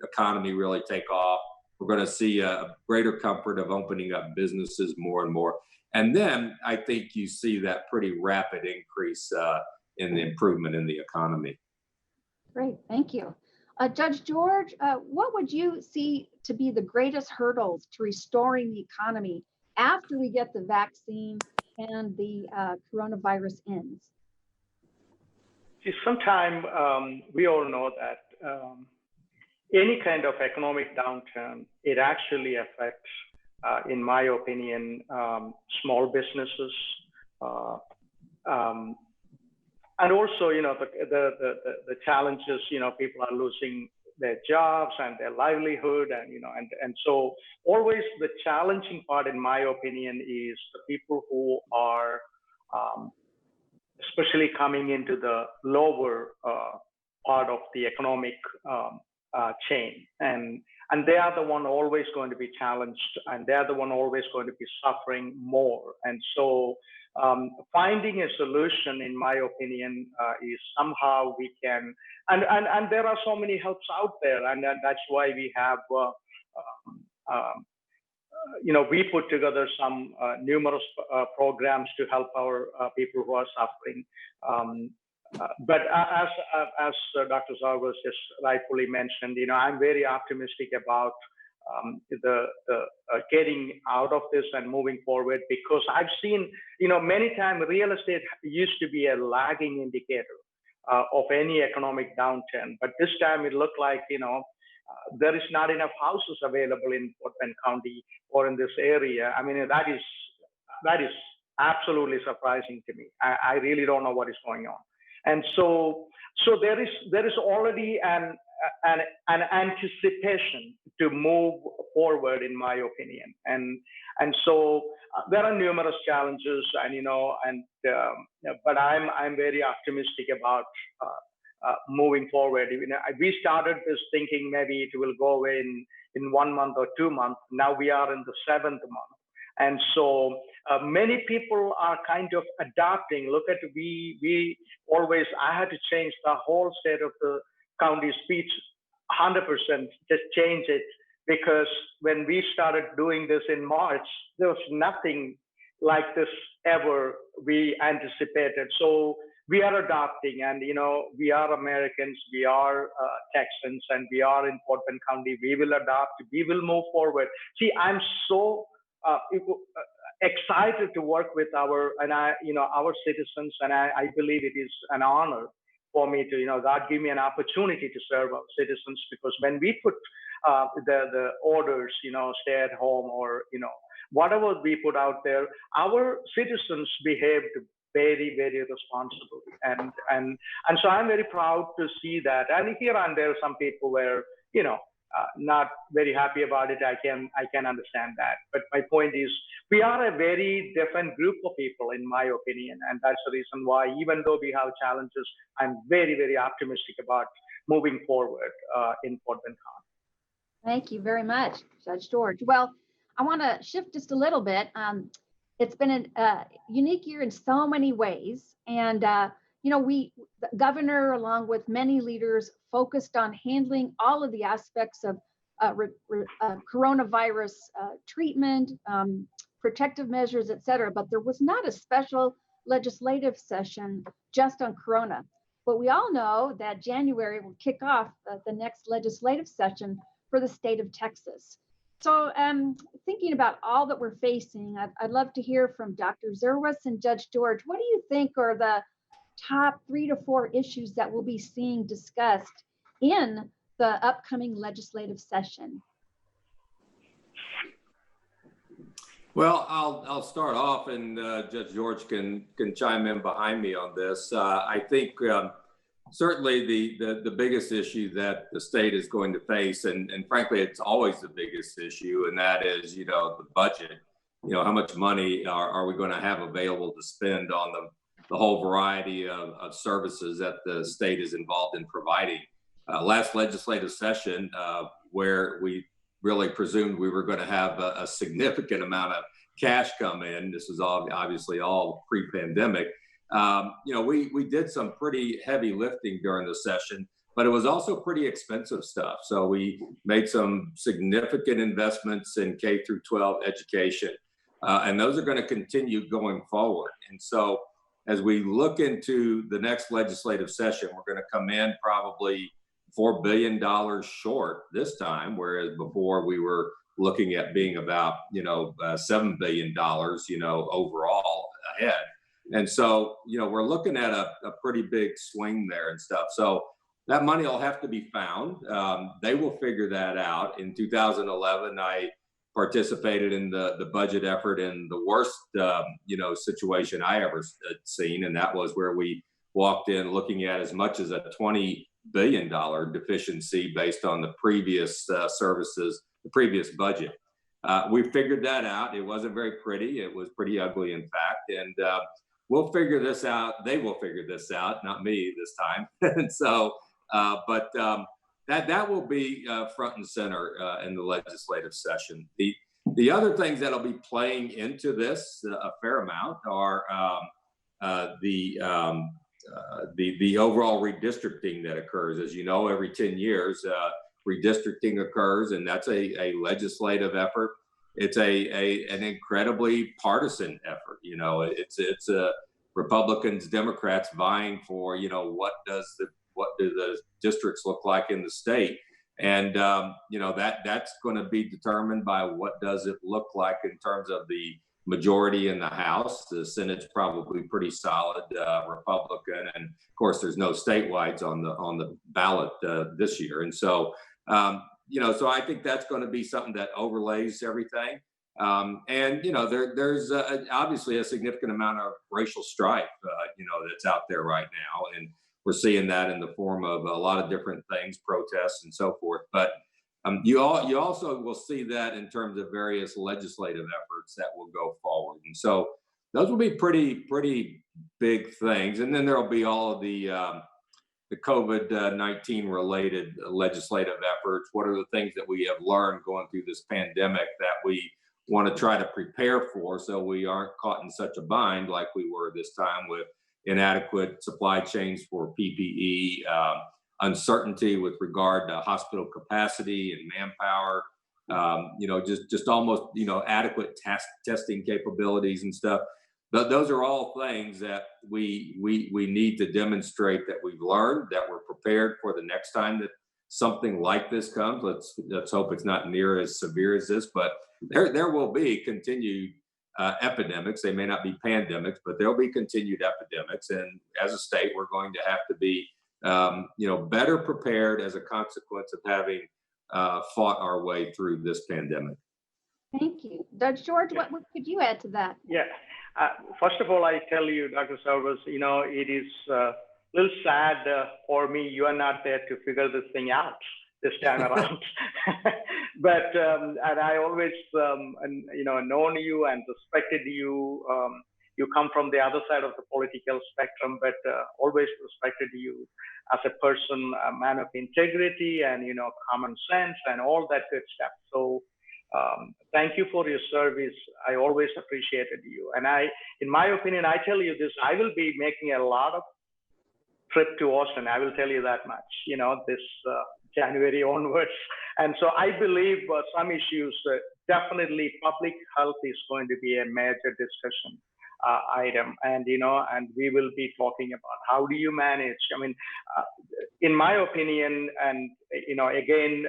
economy really take off. We're going to see a greater comfort of opening up businesses more and more. And then I think you see that pretty rapid increase in the improvement in the economy. Great, thank you. Judge George, what would you see to be the greatest hurdles to restoring the economy after we get the vaccine and the coronavirus ends? See, sometime we all know that any kind of economic downturn, it actually affects, in my opinion, small businesses, and also, the challenges, people are losing their jobs and their livelihood, and so always the challenging part, in my opinion, is the people who are especially coming into the lower part of the economic chain. And they are the one always going to be challenged, and they are the one always going to be suffering more. And so finding a solution, in my opinion, is somehow we can, and there are so many helps out there, and that's why we have, we put together some numerous programs to help our people who are suffering. But as Dr. Zarvas just rightfully mentioned, I'm very optimistic about the getting out of this and moving forward, because I've seen, many times real estate used to be a lagging indicator of any economic downturn. But this time it looked like, there is not enough houses available in Fort Bend County or in this area. I mean, that is absolutely surprising to me. I really don't know what is going on. And so there is already an anticipation to move forward, in my opinion. And so there are numerous challenges, but I'm very optimistic about moving forward. We started this thinking maybe it will go away in 1 month or 2 months. Now we are in the 7th month. And so many people are kind of adapting. Look at, I had to change the whole state of the county speech 100%, just change it, because when we started doing this in March, there was nothing like this ever we anticipated. So we are adopting, and we are Americans, we are Texans, and we are in Fort Bend County. We will adopt, we will move forward. See, I'm so excited to work with our citizens, and I believe it is an honor for me to, God give me an opportunity to serve our citizens, because when we put the orders, stay at home, or whatever we put out there, our citizens behaved very, very responsibly, and so I'm very proud to see that. And here and there, some people were, not very happy about it. I can understand that. But my point is, we are a very different group of people, in my opinion, and that's the reason why, even though we have challenges, I'm very, very optimistic about moving forward in Fort Bend County. Thank you very much, Judge George. Well, I want to shift just a little bit. It's been a unique year in so many ways, and the governor, along with many leaders, focused on handling all of the aspects of coronavirus treatment, protective measures, et cetera. But there was not a special legislative session just on corona. But we all know that January will kick off the next legislative session for the state of Texas. So thinking about all that we're facing, I'd love to hear from Dr. Zerwas and Judge George. What do you think are the top 3 to 4 issues that we'll be seeing discussed in the upcoming legislative session? Well, I'll start off, and Judge George can chime in behind me on this. I think certainly the biggest issue that the state is going to face, and frankly, it's always the biggest issue, and that is, the budget. How much money are we going to have available to spend on the whole variety of services that the state is involved in providing. Last legislative session, where we really presumed we were going to have a significant amount of cash come in. This is obviously all pre-pandemic. We did some pretty heavy lifting during the session, but it was also pretty expensive stuff. So we made some significant investments in K through 12 education, and those are going to continue going forward. And so as we look into the next legislative session, we're going to come in probably $4 billion short this time, whereas before we were looking at being about, $7 billion, overall ahead. And so, we're looking at a pretty big swing there and stuff. So that money will have to be found. They will figure that out. In 2011, I participated in the budget effort in the worst, situation I ever seen. And that was where we walked in looking at as much as a $20 billion deficiency based on the previous services, the previous budget. We figured that out. It wasn't very pretty. It was pretty ugly, in fact. And we'll figure this out. They will figure this out, not me this time. And so, that will be front and center in the legislative session. The other things that'll be playing into this a fair amount are the overall redistricting that occurs. As you know, every 10 years, redistricting occurs, and that's a legislative effort. It's an incredibly partisan effort. You know, it's Republicans, Democrats vying for, you know, what do the districts look like in the state. And, you know, that's going to be determined by what does it look like in terms of the majority in the House. The Senate's probably pretty solid Republican. And of course, there's no statewide on the ballot this year. And so, you know, so I think that's going to be something that overlays everything. And, you know, there's obviously a significant amount of racial strife, you know, that's out there right now. And we're seeing that in the form of a lot of different things, protests and so forth. But you also will see that in terms of various legislative efforts that will go forward. And so those will be pretty big things. And then there will be all of the COVID-19 related legislative efforts. What are the things that we have learned going through this pandemic that we want to try to prepare for, so we aren't caught in such a bind like we were this time, with inadequate supply chains for PPE, uncertainty with regard to hospital capacity and manpower, you know, just almost, you know, adequate testing capabilities and stuff. But those are all things that we need to demonstrate that we've learned, that we're prepared for the next time that something like this comes. Let's hope it's not near as severe as this, but there will be continued epidemics. They may not be pandemics, but there'll be continued epidemics. And as a state, we're going to have to be, you know, better prepared as a consequence of having fought our way through this pandemic. Thank you. Judge George, what could you add to that? Yeah. First of all, I tell you, Dr. Sarvas, you know, it is a little sad for me you are not there to figure this thing out this time around. But and I always, you know, known you and respected you. You come from the other side of the political spectrum, but always respected you as a person, a man of integrity and, you know, common sense and all that good stuff. So thank you for your service. I always appreciated you. And in my opinion, I tell you this, I will be making a lot of trip to Austin. I will tell you that much, you know, this January onwards. And so I believe some issues, definitely public health is going to be a major discussion item. And, you know, and we will be talking about how do you manage, I mean, in my opinion, and, you know, again,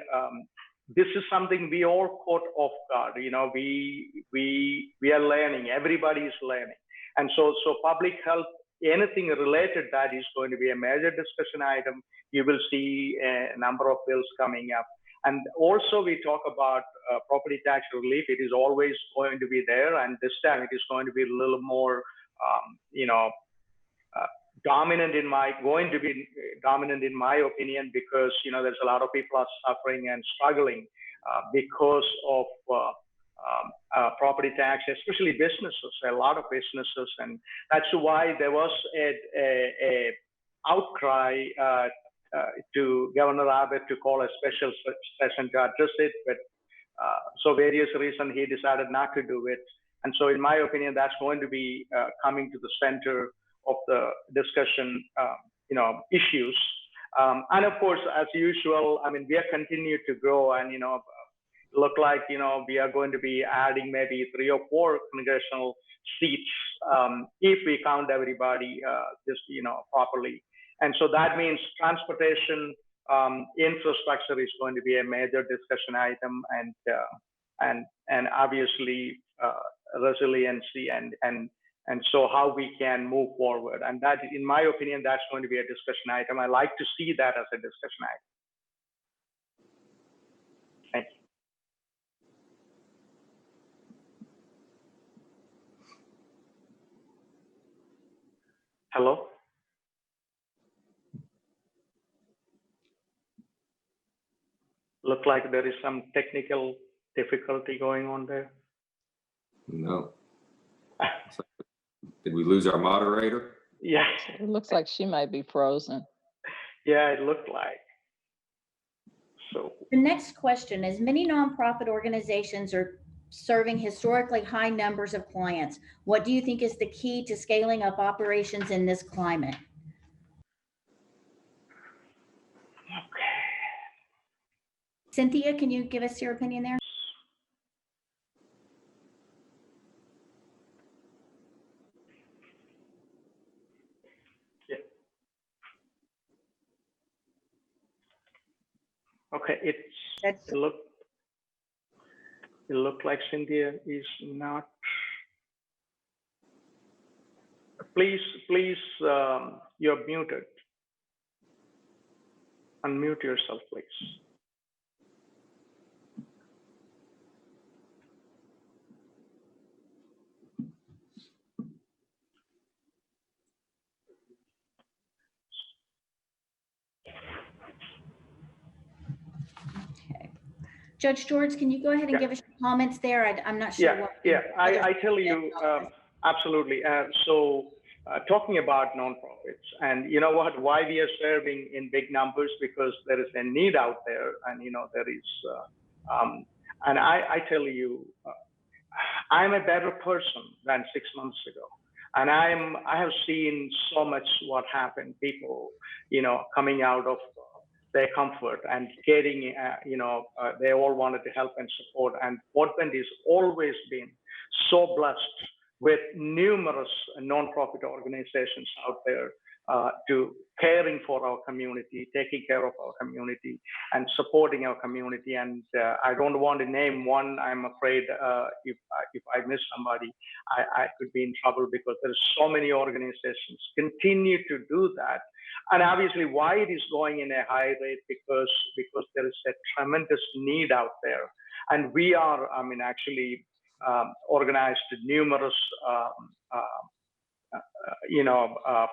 this is something we all caught off guard. You know, we are learning, everybody is learning. And so public health, anything related that is going to be a major discussion item. You will see a number of bills coming up. And also we talk about property tax relief. It is always going to be there. And this time it is going to be a little more, you know, dominant in my opinion, because, you know, there's a lot of people are suffering and struggling because of property tax, especially businesses, a lot of businesses. And that's why there was a outcry to Governor Abbott to call a special session to address it. But so various reasons he decided not to do it. And so in my opinion, that's going to be coming to the center of the discussion, you know, issues. And of course, as usual, I mean, we are continuing to grow and, you know, look like, you know, we are going to be adding maybe 3 or 4 congressional seats if we count everybody just, you know, properly. And so that means transportation infrastructure is going to be a major discussion item, and obviously resiliency and so how we can move forward. And that, in my opinion, that's going to be a discussion item. I like to see that as a discussion item. Thank you. Hello? Look like there is some technical difficulty going on there. No. Did we lose our moderator? Yeah. It looks like she might be frozen. Yeah, it looked like. So The next question is, many nonprofit organizations are serving historically high numbers of clients. What do you think is the key to scaling up operations in this climate? Cynthia, can you give us your opinion there? yeah. Okay, it looked like Cynthia is not. Please, you're muted. Unmute yourself, please. Okay. Judge George, can you go ahead and give us your comments there? I'm not sure. I tell you, absolutely. So talking about nonprofits, and you know what, why we are serving in big numbers, because there is a need out there, and you know, there is, and I tell you, I'm a better person than 6 months ago. And I have seen so much what happened, people, you know, coming out of their comfort and getting, they all wanted to help and support. And Fort Bend has always been so blessed with numerous nonprofit organizations out there to caring for our community, taking care of our community, and supporting our community. And I don't want to name one. I'm afraid if I miss somebody, I could be in trouble, because there's so many organizations continue to do that. And obviously, why it is going in a high rate, because there is a tremendous need out there. And we are, actually organized numerous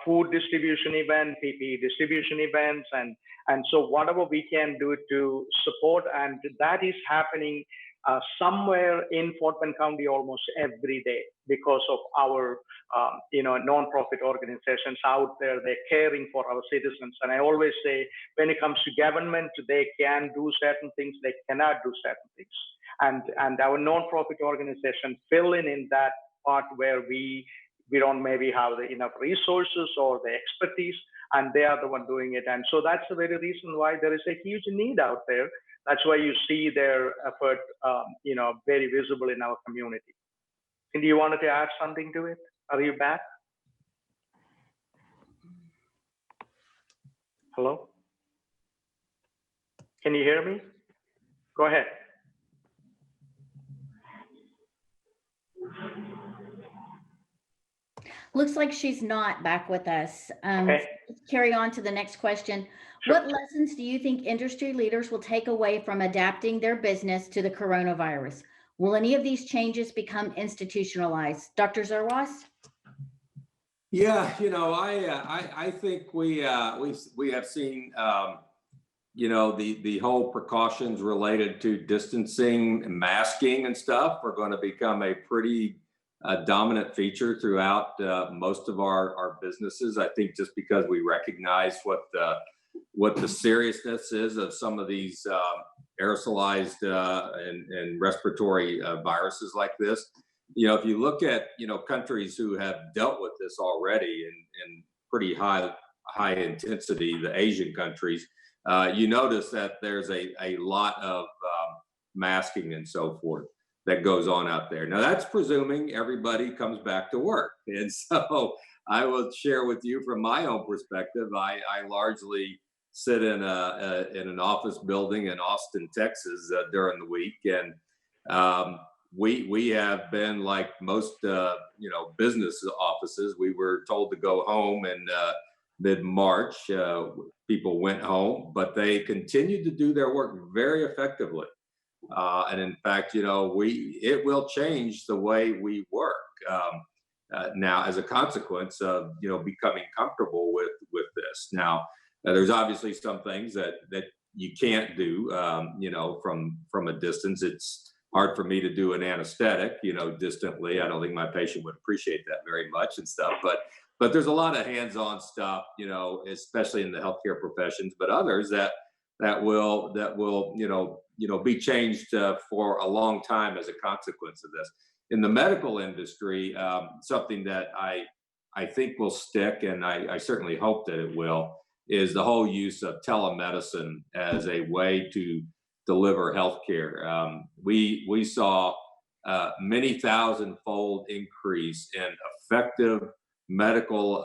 food distribution events, PPE distribution events, and so whatever we can do to support, and that is happening somewhere in Fort Bend County almost every day, because of our nonprofit organizations out there. They're caring for our citizens. And I always say, when it comes to government, they can do certain things, they cannot do certain things. And our nonprofit organizations fill in that part where we don't maybe have enough resources or the expertise, and they are the one doing it. And so that's the very reason why there is a huge need out there. That's why you see their effort, very visible in our community. And you wanted to add something to it? Are you back? Hello? Can you hear me? Go ahead. Looks like she's not back with us. Okay. Let's carry on to the next question. Sure. What lessons do you think industry leaders will take away from adapting their business to the coronavirus? Will any of these changes become institutionalized? Dr. Zerwas? Yeah, I think we have seen, the whole precautions related to distancing and masking and stuff are going to become a pretty dominant feature throughout most of our businesses. I think just because we recognize what the seriousness is of some of these aerosolized and respiratory viruses like this. If you look at countries who have dealt with this already in pretty high intensity, the Asian countries, you notice that there's a lot of masking and so forth that goes on out there. Now that's presuming everybody comes back to work. And so I will share with you from my own perspective, I largely sit in an office building in Austin, Texas during the week. And we have been, like most business offices, we were told to go home in mid-March. People went home, but they continued to do their work very effectively. And in fact, it will change the way we work now as a consequence of becoming comfortable with this. Now, there's obviously some things that you can't do, from a distance. hard for me to do an anesthetic, distantly. I don't think my patient would appreciate that very much and stuff, but there's a lot of hands-on stuff, especially in the healthcare professions, but others that will be changed for a long time as a consequence of this. In the medical industry, something that I think will stick, and I certainly hope that it will, is the whole use of telemedicine as a way to deliver healthcare. We saw many thousand-fold increase in effective medical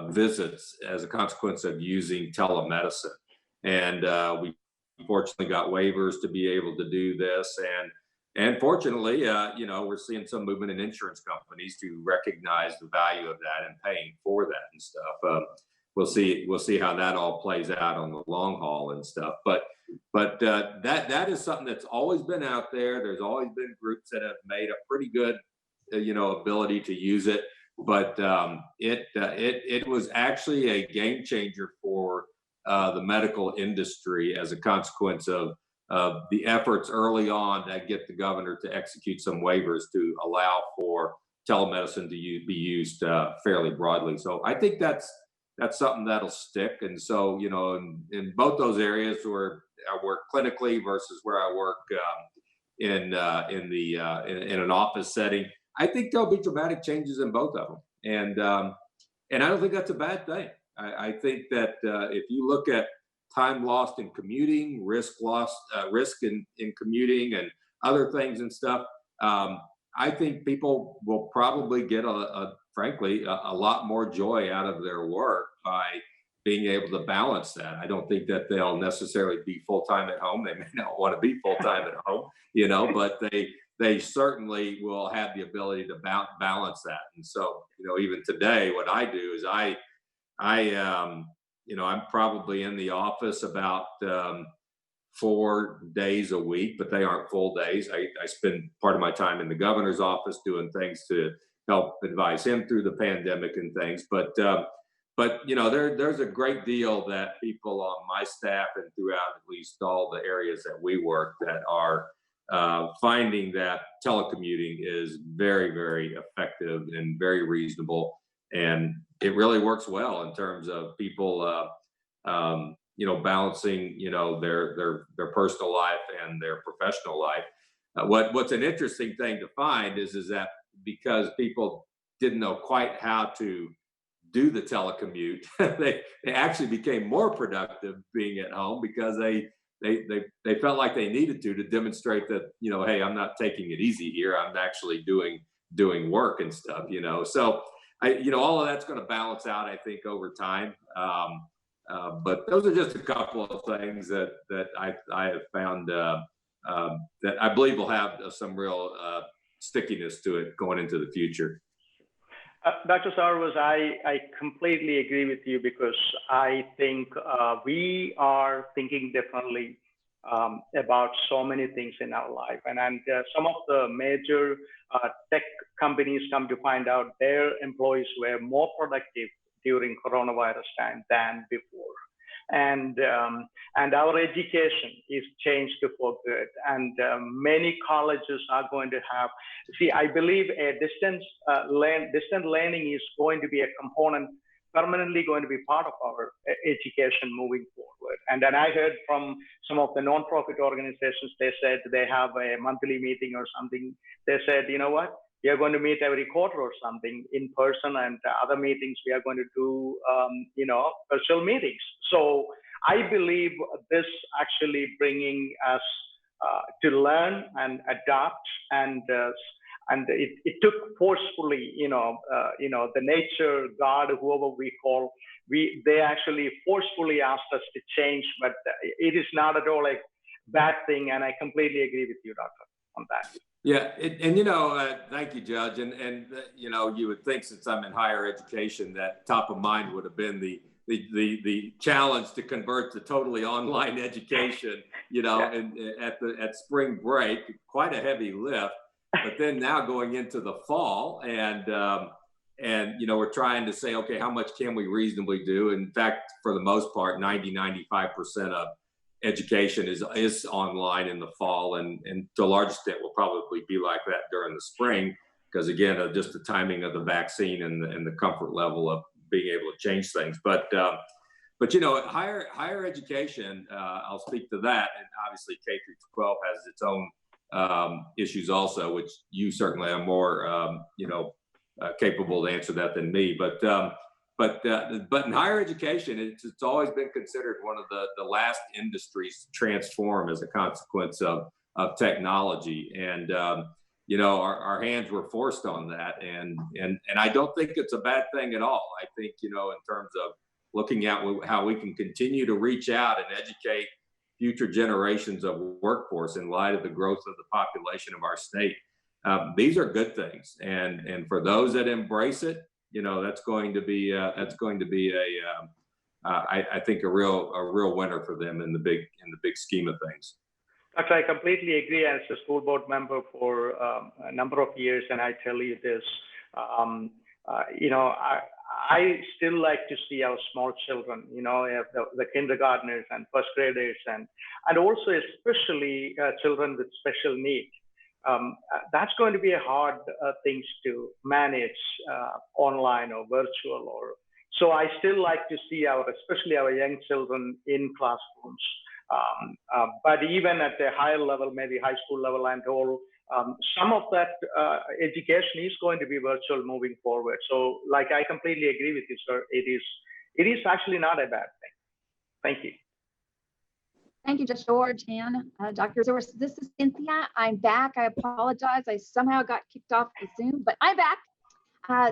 visits as a consequence of using telemedicine. And we fortunately got waivers to be able to do this. And fortunately, we're seeing some movement in insurance companies to recognize the value of that and paying for that and stuff. We'll see how that all plays out on the long haul and stuff. But that is something that's always been out there. There's always been groups that have made a pretty good, ability to use it. But it was actually a game changer for the medical industry as a consequence of the efforts early on to get the governor to execute some waivers to allow for telemedicine to be used fairly broadly. So I think that's something that'll stick. And so, in both those areas where I work clinically versus where I work in an office setting, I think there'll be dramatic changes in both of them. And I don't think that's a bad thing. I think that if you look at time lost in commuting, risk in commuting and other things and stuff, I think people will probably get frankly, a lot more joy out of their work by being able to balance that. I don't think that they'll necessarily be full-time at home. They may not want to be full-time at home, but they certainly will have the ability to balance that. And so, even today, what I do is I'm probably in the office about 4 days a week, but they aren't full days. I spend part of my time in the governor's office doing things to help advise him through the pandemic and things. But there's a great deal that people on my staff and throughout at least all the areas that we work that are finding that telecommuting is very, very effective and very reasonable. And it really works well in terms of people, balancing, their personal life and their professional life. What's an interesting thing to find is that because people didn't know quite how to do the telecommute, they actually became more productive being at home because they felt like they needed to demonstrate that, hey, I'm not taking it easy here. I'm actually doing work and stuff, So all of that's going to balance out, I think, over time. But those are just a couple of things that I have found that I believe will have some real stickiness to it going into the future. Dr. Sarvas, I completely agree with you because I think we are thinking differently about so many things in our life. And some of the major tech companies come to find out their employees were more productive during coronavirus time than before. And our education is changed for good. And many colleges are going to have, I believe a distant learning is going to be a component, permanently going to be part of our education moving forward. And then I heard from some of the nonprofit organizations, they said they have a monthly meeting or something. They said, you know what? We are going to meet every quarter or something in person, and other meetings we are going to do, virtual meetings. So I believe this actually bringing us to learn and adapt, and it took forcefully, the nature, God, whoever we call, they actually forcefully asked us to change, but it is not at all a bad thing, and I completely agree with you, Doctor, on that. Yeah, thank you, Judge. And you would think since I'm in higher education that top of mind would have been the challenge to convert to totally online education, and at spring break, quite a heavy lift. But then now going into the fall and we're trying to say, okay, how much can we reasonably do? In fact, for the most part, 95% education is online in the fall, and to a large extent will probably be like that during the spring, because again, just the timing of the vaccine and the comfort level of being able to change things. But you know, higher education, I'll speak to that, and obviously K through 12 has its own issues also, which you certainly are more capable to answer that than me. But in higher education, it's always been considered one of the last industries to transform as a consequence of technology. And you know, our hands were forced on that, and I don't think it's a bad thing at all. I think, you know, in terms of looking at how we can continue to reach out and educate future generations of workforce in light of the growth of the population of our state. These are good things, and for those that embrace it, you know, that's going to be I think a real winner for them in the big scheme of things. Doctor, I completely agree. As a school board member for a number of years, and I tell you this, you know, I still like to see our small children, you know, the kindergartners and first graders, and also especially children with special needs. That's going to be a hard things to manage online or virtual, so I still like to see especially our young children in classrooms. But even at a higher level, maybe high school level and all, some of that education is going to be virtual moving forward. So, like, I completely agree with you, sir. It is actually not a bad thing. Thank you. Thank you, Judge George and Dr. Zors. This is Cynthia. I'm back. I apologize. I somehow got kicked off the Zoom, but I'm back.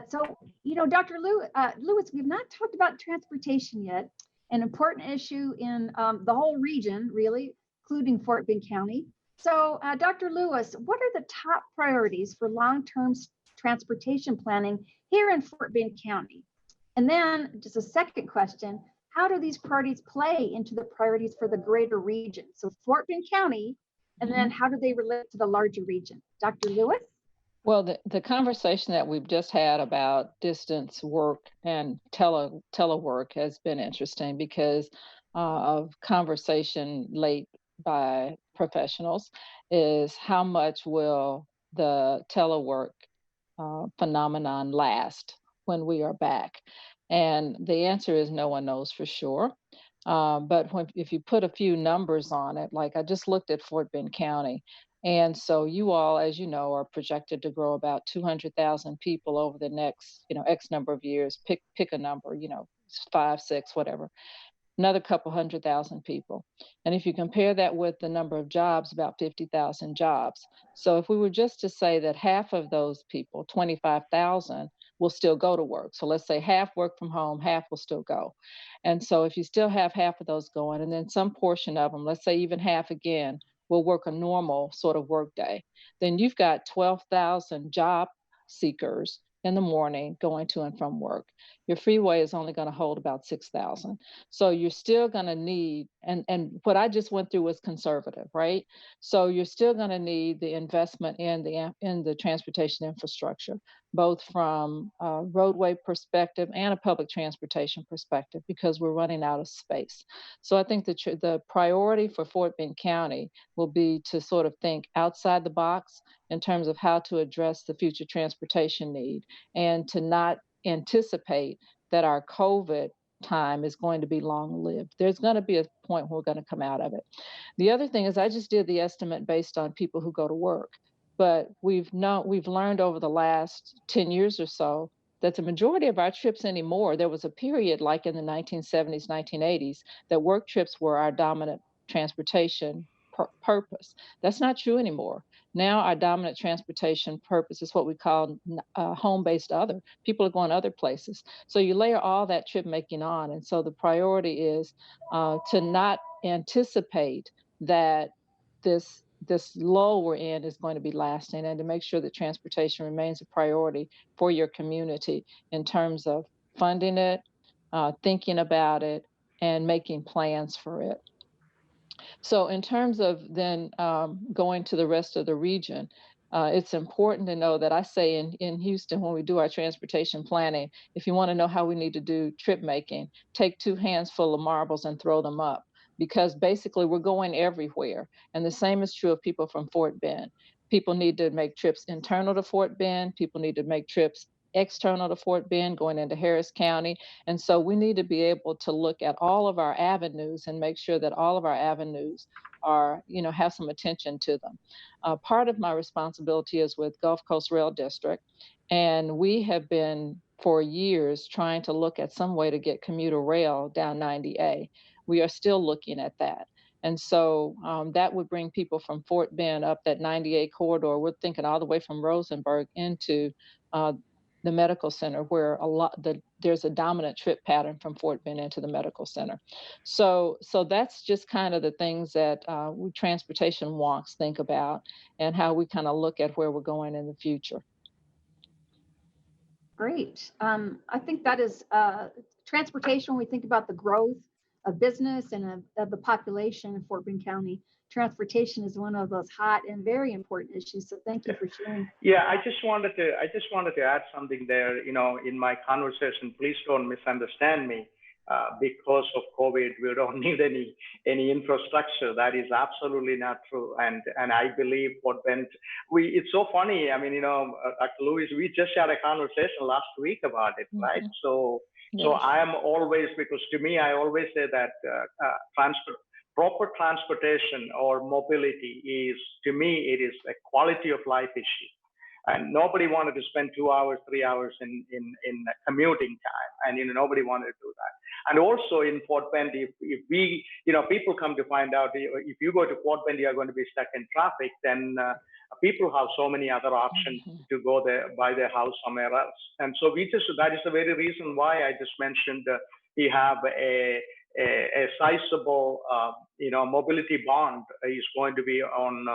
So, you know, Dr. Lewis, we've not talked about transportation yet, an important issue in the whole region, really, including Fort Bend County. So, Dr. Lewis, what are the top priorities for long-term transportation planning here in Fort Bend County? And then just a second question, how do these priorities play into the priorities for the greater region? So Fort Bend County, and then how do they relate to the larger region? Dr. Lewis? Well, the conversation that we've just had about distance work and telework has been interesting because of conversation late by professionals is how much will the telework phenomenon last when we are back? And the answer is no one knows for sure. But if you put a few numbers on it, like I just looked at Fort Bend County, and so you all, as you know, are projected to grow about 200,000 people over the next, X number of years. Pick a number, 5, 6, whatever. Another couple 100,000 people. And if you compare that with the number of jobs, about 50,000 jobs. So if we were just to say that half of those people, 25,000, will still go to work. So let's say half work from home, half will still go. And so if you still have half of those going, and then some portion of them, let's say even half again, will work a normal sort of work day, then you've got 12,000 job seekers in the morning going to and from work. Your freeway is only going to hold about 6,000. So you're still going to need, and what I just went through was conservative, right? So you're still going to need the investment in the transportation infrastructure, both from a roadway perspective and a public transportation perspective, because we're running out of space. So I think the priority for Fort Bend County will be to sort of think outside the box in terms of how to address the future transportation need, and to not anticipate that our COVID time is going to be long-lived. There's going to be a point where we're going to come out of it. The other thing is I just did the estimate based on people who go to work, but we've learned over the last 10 years or so that the majority of our trips anymore, there was a period like in the 1970s, 1980s, that work trips were our dominant transportation purpose. That's not true anymore. Now our dominant transportation purpose is what we call home-based other. People are going other places. So you layer all that trip making on. And so the priority is to not anticipate that this lull we're in is going to be lasting, and to make sure that transportation remains a priority for your community in terms of funding it, thinking about it, and making plans for it. So in terms of then going to the rest of the region, it's important to know that I say in Houston, when we do our transportation planning, if you want to know how we need to do trip making, take 2 hands full of marbles and throw them up. because basically we're going everywhere. And the same is true of people from Fort Bend. People need to make trips internal to Fort Bend. People need to make trips external to Fort Bend, going into Harris County. And so we need to be able to look at all of our avenues and make sure that all of our avenues are, have some attention to them. Part of my responsibility is with Gulf Coast Rail District, and we have been for years trying to look at some way to get commuter rail down 90A. We are still looking at that. And so that would bring people from Fort Bend up that 90A corridor. We're thinking all the way from Rosenberg into the medical center, where there's a dominant trip pattern from Fort Bend into the medical center. So that's just kind of the things that we transportation wonks think about, and how we kind of look at where we're going in the future. Great. I think that is transportation. When we think about the growth of business and of the population in Fort Bend County, transportation is one of those hot and very important issues. So thank you for sharing. Yeah, I just wanted to add something there. In my conversation, please don't misunderstand me. Because of COVID, we don't need any infrastructure. That is absolutely not true. And I believe Fort Bend, it's so funny. I mean, Dr. Lewis, we just had a conversation last week about it, right? So I am always, because to me, I always say that proper transportation or mobility is, to me, it is a quality of life issue. And nobody wanted to spend 2 hours, 3 hours in commuting time, and nobody wanted to do that. And also in Fort Bend, if we, people come to find out, if you go to Fort Bend, you are going to be stuck in traffic, then people have so many other options to go there, buy their house somewhere else. And so that is the very reason why I just mentioned we have a sizable, mobility bond is going to be on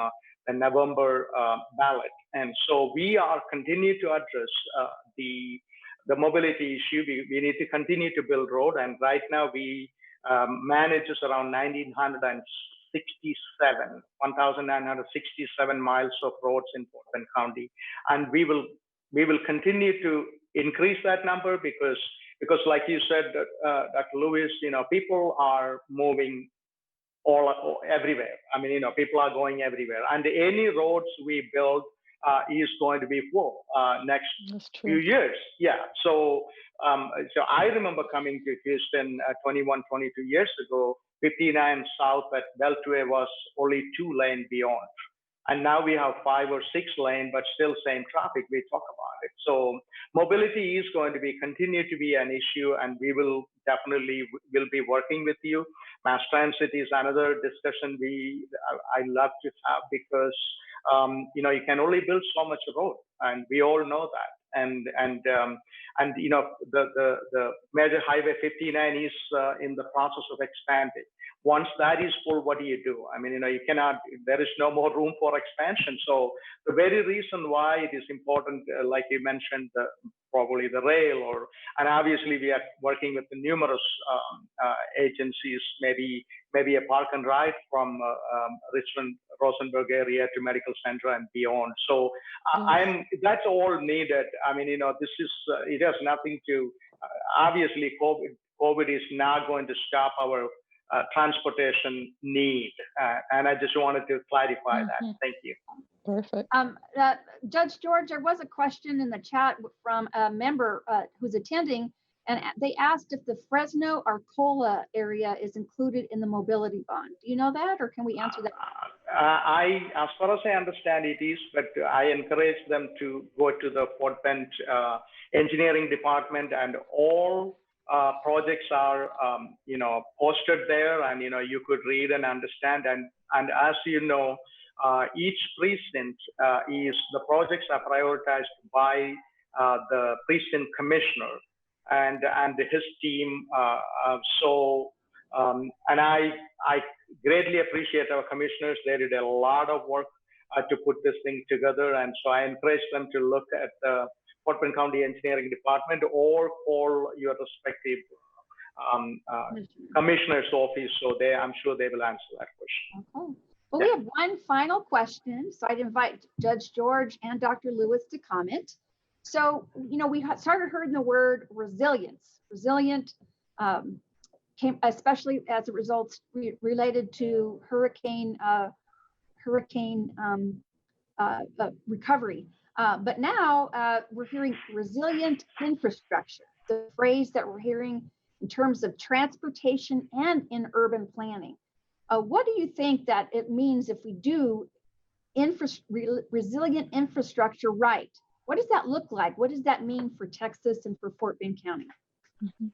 the November ballot. And so we are continuing to address the mobility issue. We need to continue to build road. And right now we manage around 1,967 miles of roads in Fort Bend County. And we will continue to increase that number because like you said, Dr. Lewis, people are moving everywhere. I mean, people are going everywhere, and any roads we build is going to be full next few years. Yeah. So I remember coming to Houston 21, 22 years ago. 59 south at Beltway was only 2 lane beyond, and now we have 5 or 6 lane, but still same traffic. We talk about it. So mobility is going to continue to be an issue, and we will definitely will be working with you. Mass transit is another discussion I love to have, because you can only build so much road, and we all know that. And the major highway 59 is in the process of expanding. Once that is full, what do you do? I mean, you cannot. There is no more room for expansion. So the very reason why it is important, like you mentioned, probably the rail, and obviously we are working with the numerous agencies, maybe a park and ride from Richmond, Rosenberg area to medical center and beyond. So that's all needed. I mean, this is, it has nothing to, obviously COVID is not going to stop our transportation need. And I just wanted to clarify that. Thank you. Perfect. Judge George, there was a question in the chat from a member who's attending, and they asked if the Fresno Arcola area is included in the mobility bond. Do you know that, or can we answer that? As far as I understand, it is, but I encourage them to go to the Fort Bend engineering department, and all projects are, posted there, and you could read and understand. And as you know, each precinct the projects are prioritized by the precinct commissioner and his team. And I greatly appreciate our commissioners. They did a lot of work to put this thing together, and so I encourage them to look at the Fort Bend County Engineering Department or call your respective commissioner's office. So I'm sure they will answer that question. Okay. Well, we have one final question, so I'd invite Judge George and Dr. Lewis to comment. So, we started hearing the word resilience, resilient especially as it results related to hurricane recovery. But now we're hearing resilient infrastructure, the phrase that we're hearing in terms of transportation and in urban planning. What do you think that it means if we do resilient infrastructure right? What does that look like? What does that mean for Texas and for Fort Bend County? Mm-hmm.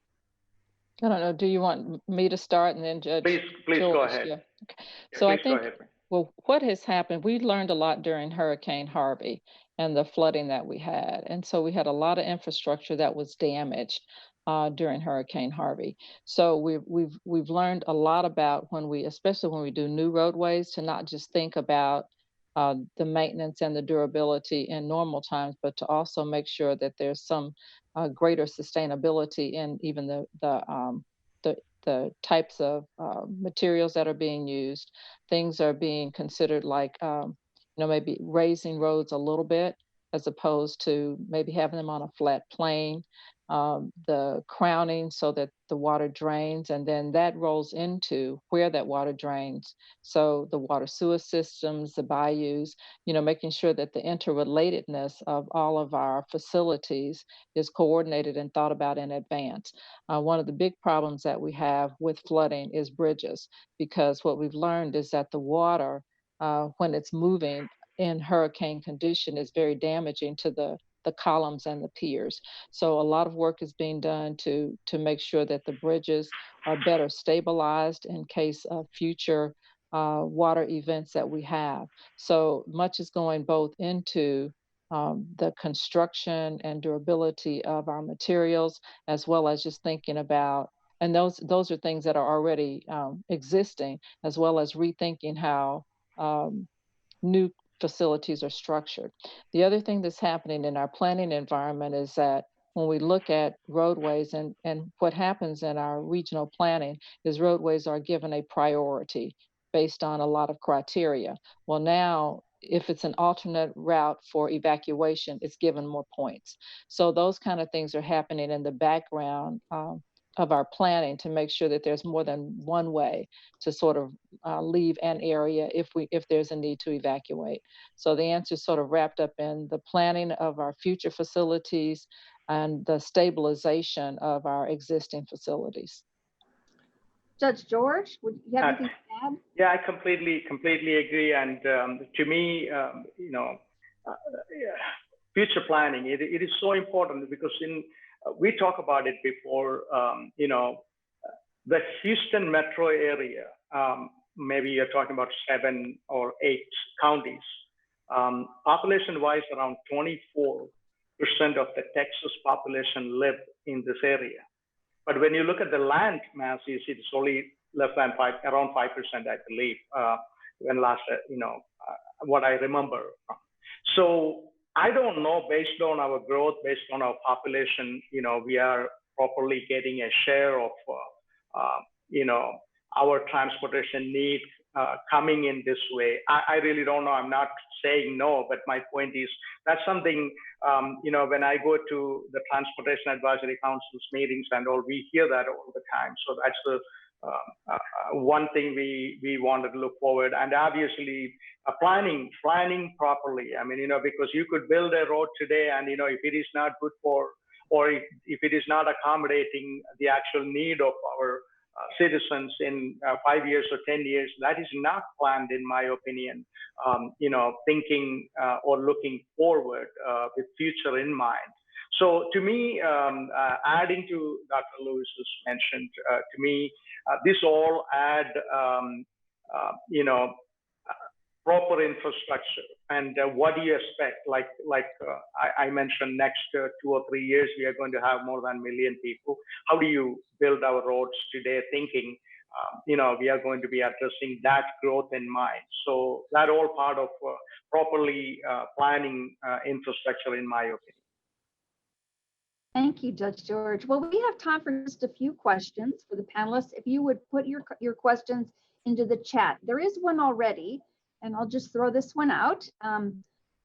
I don't know. Do you want me to start and then Judge? Please George? go ahead. Yeah. Okay. Yeah, So I please think, go ahead. well, what has happened, we learned a lot during Hurricane Harvey and the flooding that we had. And so we had a lot of infrastructure that was damaged during Hurricane Harvey. So we've learned a lot about especially when we do new roadways, to not just think about the maintenance and the durability in normal times, but to also make sure that there's some greater sustainability in even the types of materials that are being used. Things are being considered like, maybe raising roads a little bit as opposed to maybe having them on a flat plane. The crowning so that the water drains, and then that rolls into where that water drains. So the water sewer systems, the bayous, making sure that the interrelatedness of all of our facilities is coordinated and thought about in advance. One of the big problems that we have with flooding is bridges, because what we've learned is that the water, when it's moving in hurricane condition, is very damaging to the columns and the piers. So a lot of work is being done to make sure that the bridges are better stabilized in case of future water events that we have. So much is going both into the construction and durability of our materials, as well as just thinking about, and those are things that are already existing, as well as rethinking how new facilities are structured. The other thing that's happening in our planning environment is that when we look at roadways, and what happens in our regional planning is roadways are given a priority based on a lot of criteria. Well, now, if it's an alternate route for evacuation, it's given more points. So those kind of things are happening in the background of our planning to make sure that there's more than one way to sort of leave an area if there's a need to evacuate. So the answer is sort of wrapped up in the planning of our future facilities and the stabilization of our existing facilities. Judge George, would you have anything to add? Yeah, I completely agree. And to me, future planning, it is so important, because we talk about it before, the Houston metro area, maybe you're talking about 7 or 8 counties, population-wise, around 24% of the Texas population live in this area. But when you look at the land mass, it's only less than around 5%, I believe, when last, what I remember. So I don't know, based on our growth, based on our population, we are properly getting a share of, our transportation needs coming in this way. I really don't know. I'm not saying no, but my point is that's something, when I go to the Transportation Advisory Council's meetings and all, we hear that all the time. So that's the one thing we wanted to look forward, and obviously planning properly. I mean, because you could build a road today, and if it is not good for, or if it is not accommodating the actual need of our citizens in 5 years or 10 years, that is not planned, in my opinion. Thinking or looking forward with future in mind. So to me, adding to Dr. Lewis's mentioned, to me, this all add, proper infrastructure. And what do you expect? Like I mentioned, next 2 or 3 years, we are going to have more than 1 million people. How do you build our roads today thinking, we are going to be addressing that growth in mind? So that all part of properly planning infrastructure, in my opinion. Thank you, Judge George. Well, we have time for just a few questions for the panelists. If you would put your questions into the chat. There is one already, and I'll just throw this one out.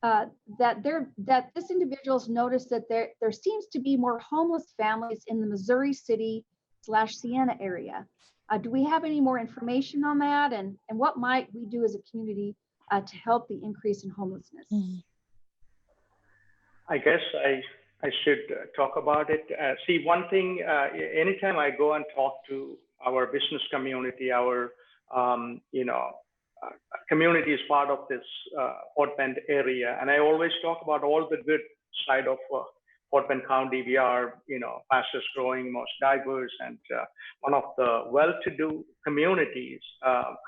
That this individual's noticed that there seems to be more homeless families in the Missouri City Siena area. Do we have any more information on that? And what might we do as a community to help the increase in homelessness? I guess I should talk about it. See, one thing, anytime I go and talk to our business community, our, community is part of this Fort Bend area. And I always talk about all the good side of Fort Bend County. We are, fastest growing, most diverse, and one of the well-to-do communities,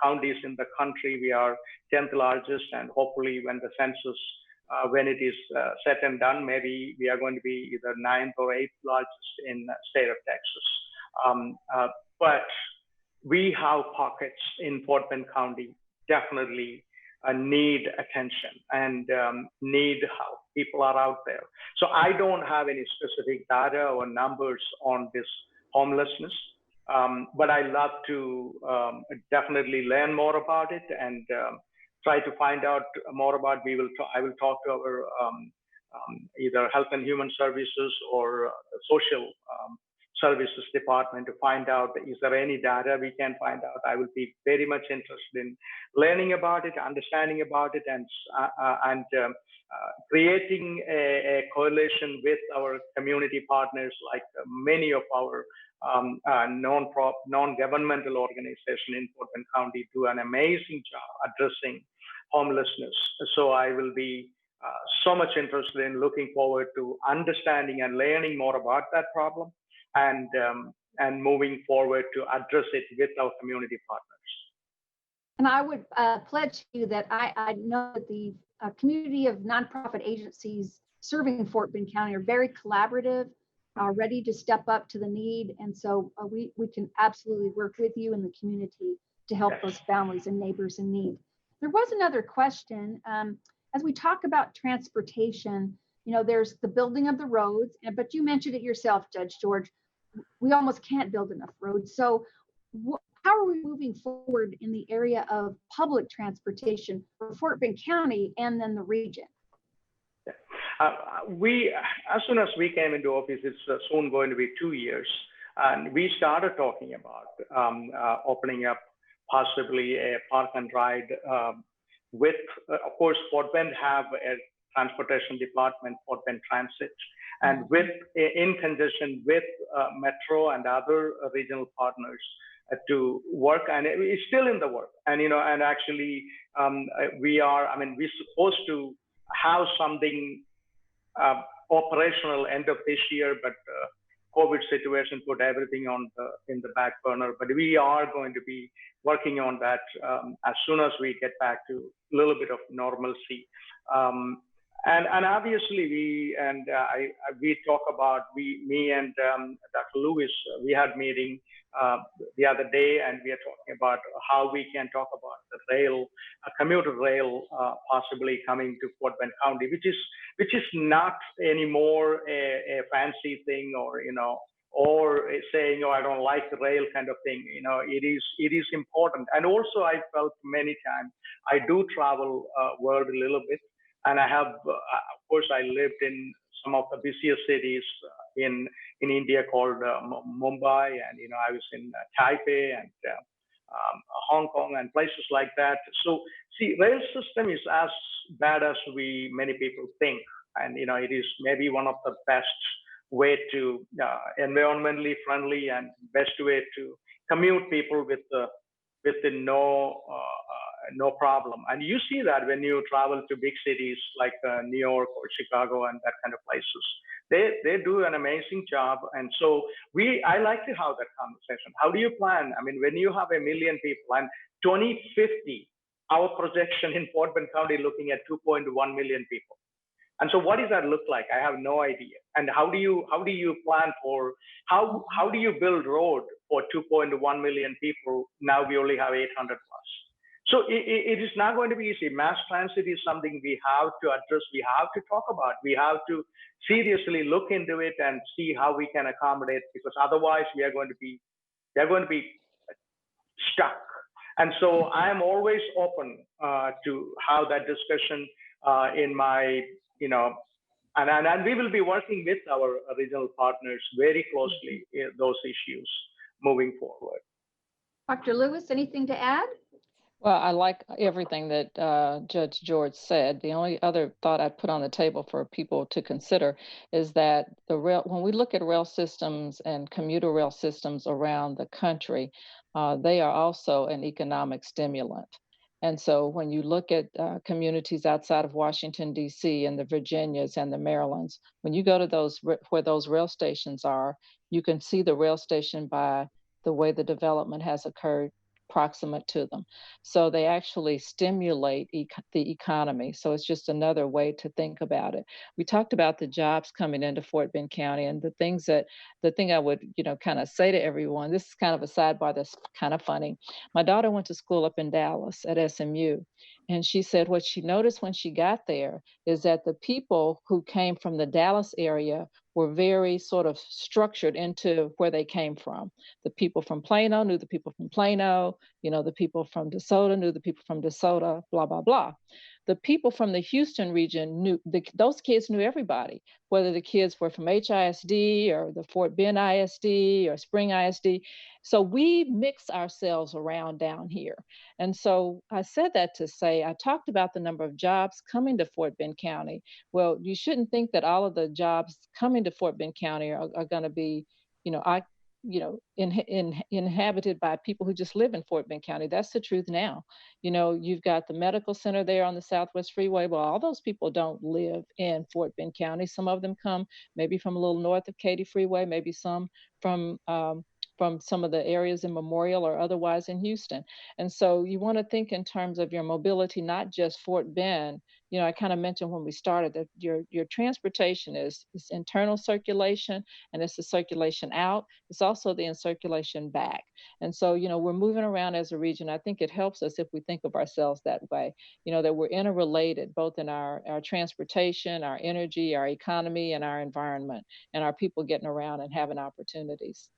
counties in the country. We are 10th largest, and hopefully when the census, when it is said and done, maybe we are going to be either 9th or 8th largest in the state of Texas. But we have pockets in Fort Bend County definitely need attention and need help. People are out there. So I don't have any specific data or numbers on this homelessness, but I love to definitely learn more about it and try to find out more about. I will talk to our either Health and Human Services or the Social Services Department to find out, is there any data we can find out. I will be very much interested in learning about it, understanding about it, and creating a coalition with our community partners, like many of our non-governmental organizations in Fort Bend County do an amazing job addressing homelessness. So I will be so much interested in looking forward to understanding and learning more about that problem, and moving forward to address it with our community partners. And I would pledge to you that I know that the community of nonprofit agencies serving Fort Bend County are very collaborative, ready to step up to the need. And so we can absolutely work with you in the community to help those families and neighbors in need. There was another question. As we talk about transportation, there's the building of the roads, but you mentioned it yourself, Judge George, we almost can't build enough roads. So how are we moving forward in the area of public transportation for Fort Bend County and then the region? We, as soon as we came into office, it's soon going to be 2 years, and we started talking about opening up possibly a park and ride with, of course, Fort Bend have a transportation department, Fort Bend Transit, and in conjunction with Metro and other regional partners to work, and it's still in the work. And and actually we're supposed to have something operational end of this year, but COVID situation put everything in the back burner. But we are going to be working on that as soon as we get back to a little bit of normalcy. And obviously we talk about, me and Dr. Lewis, we had meeting the other day, and we are talking about how we can talk about the commuter rail possibly coming to Fort Bend County, which is not anymore a fancy thing, or saying, I don't like the rail kind of thing. It is important. And also I felt many times, I do travel world a little bit. And I have, of course, I lived in some of the busiest cities in India called Mumbai, and I was in Taipei and Hong Kong and places like that. So, see, rail system is as bad as many people think, and it is maybe one of the best way to environmentally friendly and best way to commute people with no problem. And you see that when you travel to big cities like New York or Chicago and that kind of places. They do an amazing job. And so I like to have that conversation. How do you plan? When you have 1 million people, and 2050, our projection in Fort Bend County looking at 2.1 million people. And so what does that look like? I have no idea. And how do you plan for, how do you build road for 2.1 million people? Now we only have 800 plus. So it is not going to be easy. Mass transit is something we have to address. We have to talk about. We have to seriously look into it and see how we can accommodate, because otherwise we are going to be stuck. And so I am always open to have that discussion in my, and we will be working with our regional partners very closely in those issues. moving forward. Dr. Lewis, anything to add? Well, I like everything that Judge George said. The only other thought I'd put on the table for people to consider is that when we look at rail systems and commuter rail systems around the country, they are also an economic stimulant. And so when you look at communities outside of Washington, D.C. and the Virginias and the Marylands, when you go to those where those rail stations are, you can see the rail station by the way the development has occurred proximate to them. So they actually stimulate the economy. So it's just another way to think about it. We talked about the jobs coming into Fort Bend County and the thing I would, kind of say to everyone, this is kind of a sidebar that's kind of funny. My daughter went to school up in Dallas at SMU, and she said what she noticed when she got there is that the people who came from the Dallas area were very sort of structured into where they came from. The people from Plano knew the people from Plano, the people from DeSoto knew the people from DeSoto, blah, blah, blah. The people from the Houston region those kids knew everybody, whether the kids were from HISD or the Fort Bend ISD or Spring ISD. So we mix ourselves around down here. And so I said that to say, I talked about the number of jobs coming to Fort Bend County. Well, you shouldn't think that all of the jobs coming to Fort Bend County are going to be, inhabited by people who just live in Fort Bend County. That's the truth now. You've got the medical center there on the Southwest Freeway. Well, all those people don't live in Fort Bend County. Some of them come maybe from a little north of Katy Freeway, maybe some from some of the areas in Memorial or otherwise in Houston. And so you want to think in terms of your mobility, not just Fort Bend. I kind of mentioned when we started that your transportation is internal circulation, and it's the circulation out. It's also the circulation back. And so, we're moving around as a region. I think it helps us if we think of ourselves that way, that we're interrelated, both in our transportation, our energy, our economy, and our environment, and our people getting around and having opportunities.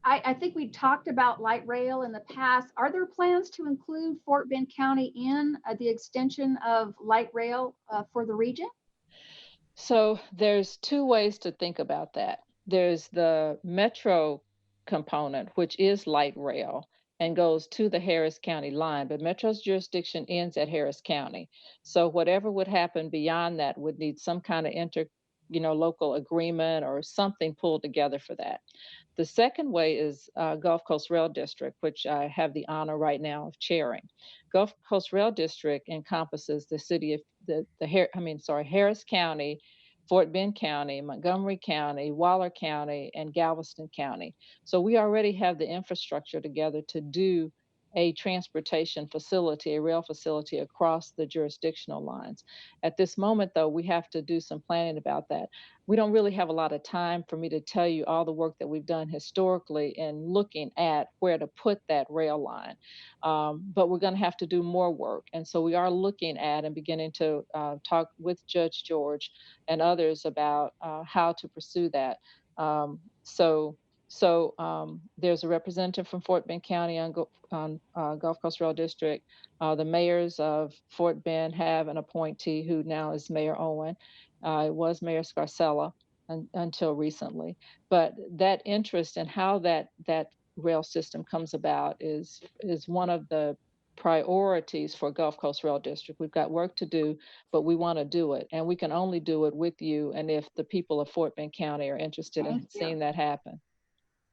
I think we talked about light rail in the past. Are there plans to include Fort Bend County in the extension of light rail for the region? So there's two ways to think about that. There's the metro component, which is light rail and goes to the Harris County line, but Metro's jurisdiction ends at Harris County. So whatever would happen beyond that would need some kind of local agreement or something pulled together for that. The second way is Gulf Coast Rail District, which I have the honor right now of chairing. Gulf Coast Rail District encompasses the city of Harris County, Fort Bend County, Montgomery County, Waller County, and Galveston County. So we already have the infrastructure together to do a transportation facility, a rail facility across the jurisdictional lines. At this moment, though, we have to do some planning about that. We don't really have a lot of time for me to tell you all the work that we've done historically in looking at where to put that rail line. But we're going to have to do more work. And so we are looking at and beginning to talk with Judge George and others about how to pursue that. So there's a representative from Fort Bend County on Gulf Coast Rail District. The mayors of Fort Bend have an appointee who now is Mayor Owen. It was Mayor Scarcella until recently. But that interest in how that rail system comes about is one of the priorities for Gulf Coast Rail District. We've got work to do, but we want to do it. And we can only do it with you and if the people of Fort Bend County are interested in seeing that happen.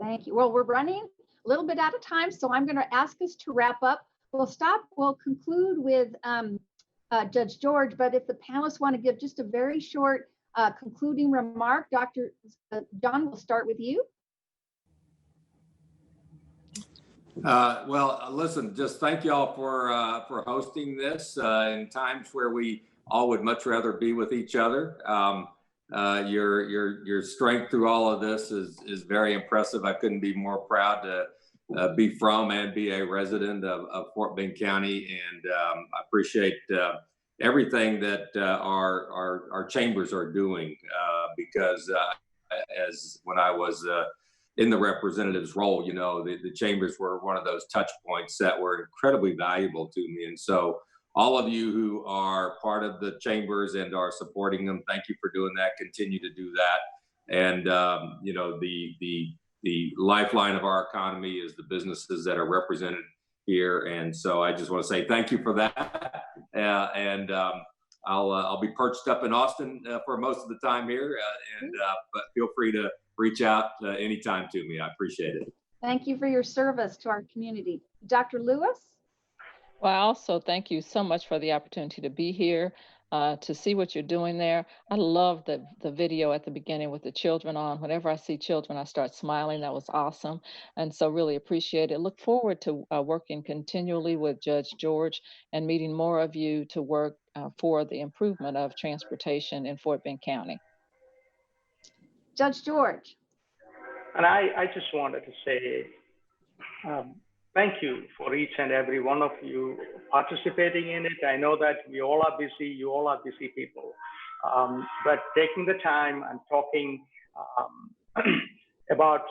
Thank you. Well, we're running a little bit out of time, so I'm going to ask us to wrap up. We'll conclude with Judge George, but if the panelists want to give just a very short concluding remark, Dr. John, we'll start with you. Well, listen, just thank you all for hosting this in times where we all would much rather be with each other. Your strength through all of this is very impressive. I couldn't be more proud to be from and be a resident of Fort Bend County, and I appreciate everything that our chambers are doing because as when I was in the representative's role, the chambers were one of those touch points that were incredibly valuable to me, and so. All of you who are part of the chambers and are supporting them, thank you for doing that. Continue to do that. And the lifeline of our economy is the businesses that are represented here. And so I just want to say thank you for that. I'll be perched up in Austin for most of the time here, but feel free to reach out anytime to me. I appreciate it. Thank you for your service to our community. Dr. Lewis? Well, also thank you so much for the opportunity to be here, to see what you're doing there. I love the video at the beginning with the children on. Whenever I see children, I start smiling. That was awesome. And so really appreciate it. Look forward to working continually with Judge George and meeting more of you to work for the improvement of transportation in Fort Bend County. Judge George. And I just wanted to say thank you for each and every one of you participating in it. I know that we all are busy, you all are busy people, but taking the time and talking about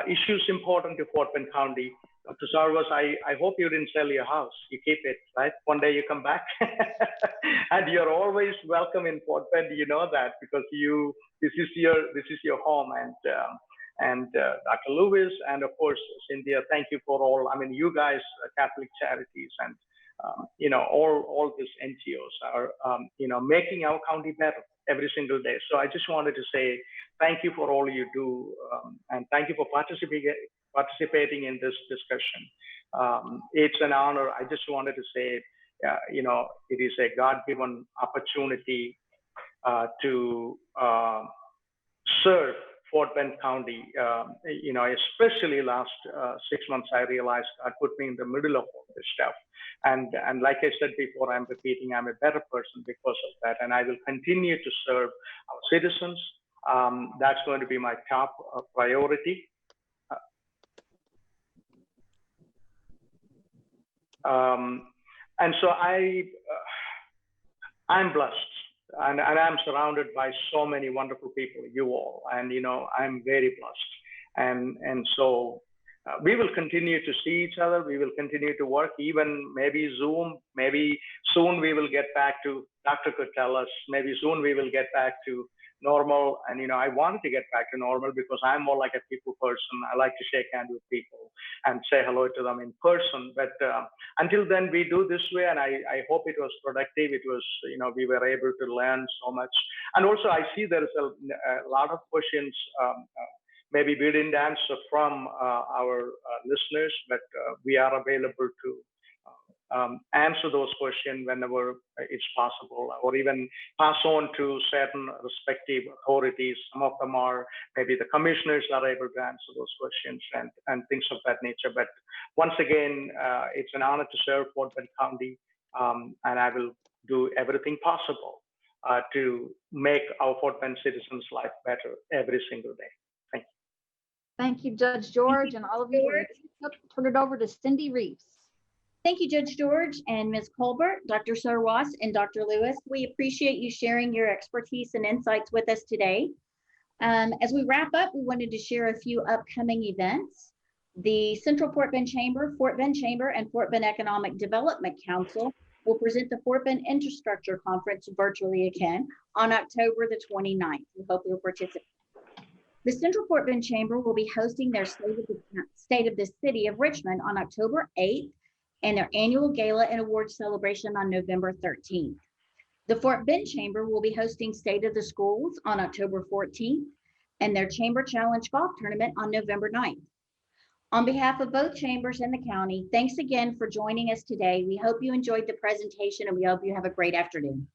issues important to Fort Bend County. Dr. Sarvas, I hope you didn't sell your house. You keep it, right? One day you come back. And you're always welcome in Fort Bend. You know that because this is your home. And Dr. Lewis, and of course, Cynthia, thank you for all. I mean, you guys, Catholic Charities, and all these NGOs are making our county better every single day. So I just wanted to say thank you for all you do, and thank you for participating in this discussion. It's an honor. I just wanted to say, it is a God-given opportunity to serve Fort Bend County. Especially last 6 months, I realized God put me in the middle of all this stuff. And like I said before, I'm repeating, I'm a better person because of that. And I will continue to serve our citizens. That's going to be my top priority. And so I'm blessed. And I'm surrounded by so many wonderful people, you all, and I'm very blessed. And so we will continue to see each other. We will continue to work, even maybe Zoom. Maybe soon we will get back to, Doctor could tell us, maybe soon we will get back to normal. And I wanted to get back to normal because I'm more like a people person. I like to shake hands with people and say hello to them in person. But until then, we do this way, and I hope it was productive. It was, we were able to learn so much. And also, I see there is a lot of questions maybe we didn't answer from our listeners, but we are available to answer those questions whenever it's possible, or even pass on to certain respective authorities. Some of them are, maybe the commissioners are able to answer those questions and things of that nature. But once again, it's an honor to serve Fort Bend County, and I will do everything possible to make our Fort Bend citizens' life better every single day. Thank you. Thank you, Judge George, and all of you. Turn it over to Cindy Reeves. Thank you, Judge George and Ms. Colbert, Dr. Sarwas, and Dr. Lewis. We appreciate you sharing your expertise and insights with us today. As we wrap up, we wanted to share a few upcoming events. The Central Fort Bend Chamber, and Fort Bend Economic Development Council will present the Fort Bend Infrastructure Conference virtually again on October the 29th. We hope you'll participate. The Central Fort Bend Chamber will be hosting their State of the City of Richmond on October 8th, and their annual gala and awards celebration on November 13th. The Fort Bend Chamber will be hosting State of the Schools on October 14th, and their Chamber Challenge Golf Tournament on November 9th. On behalf of both chambers and the county, thanks again for joining us today. We hope you enjoyed the presentation, and we hope you have a great afternoon.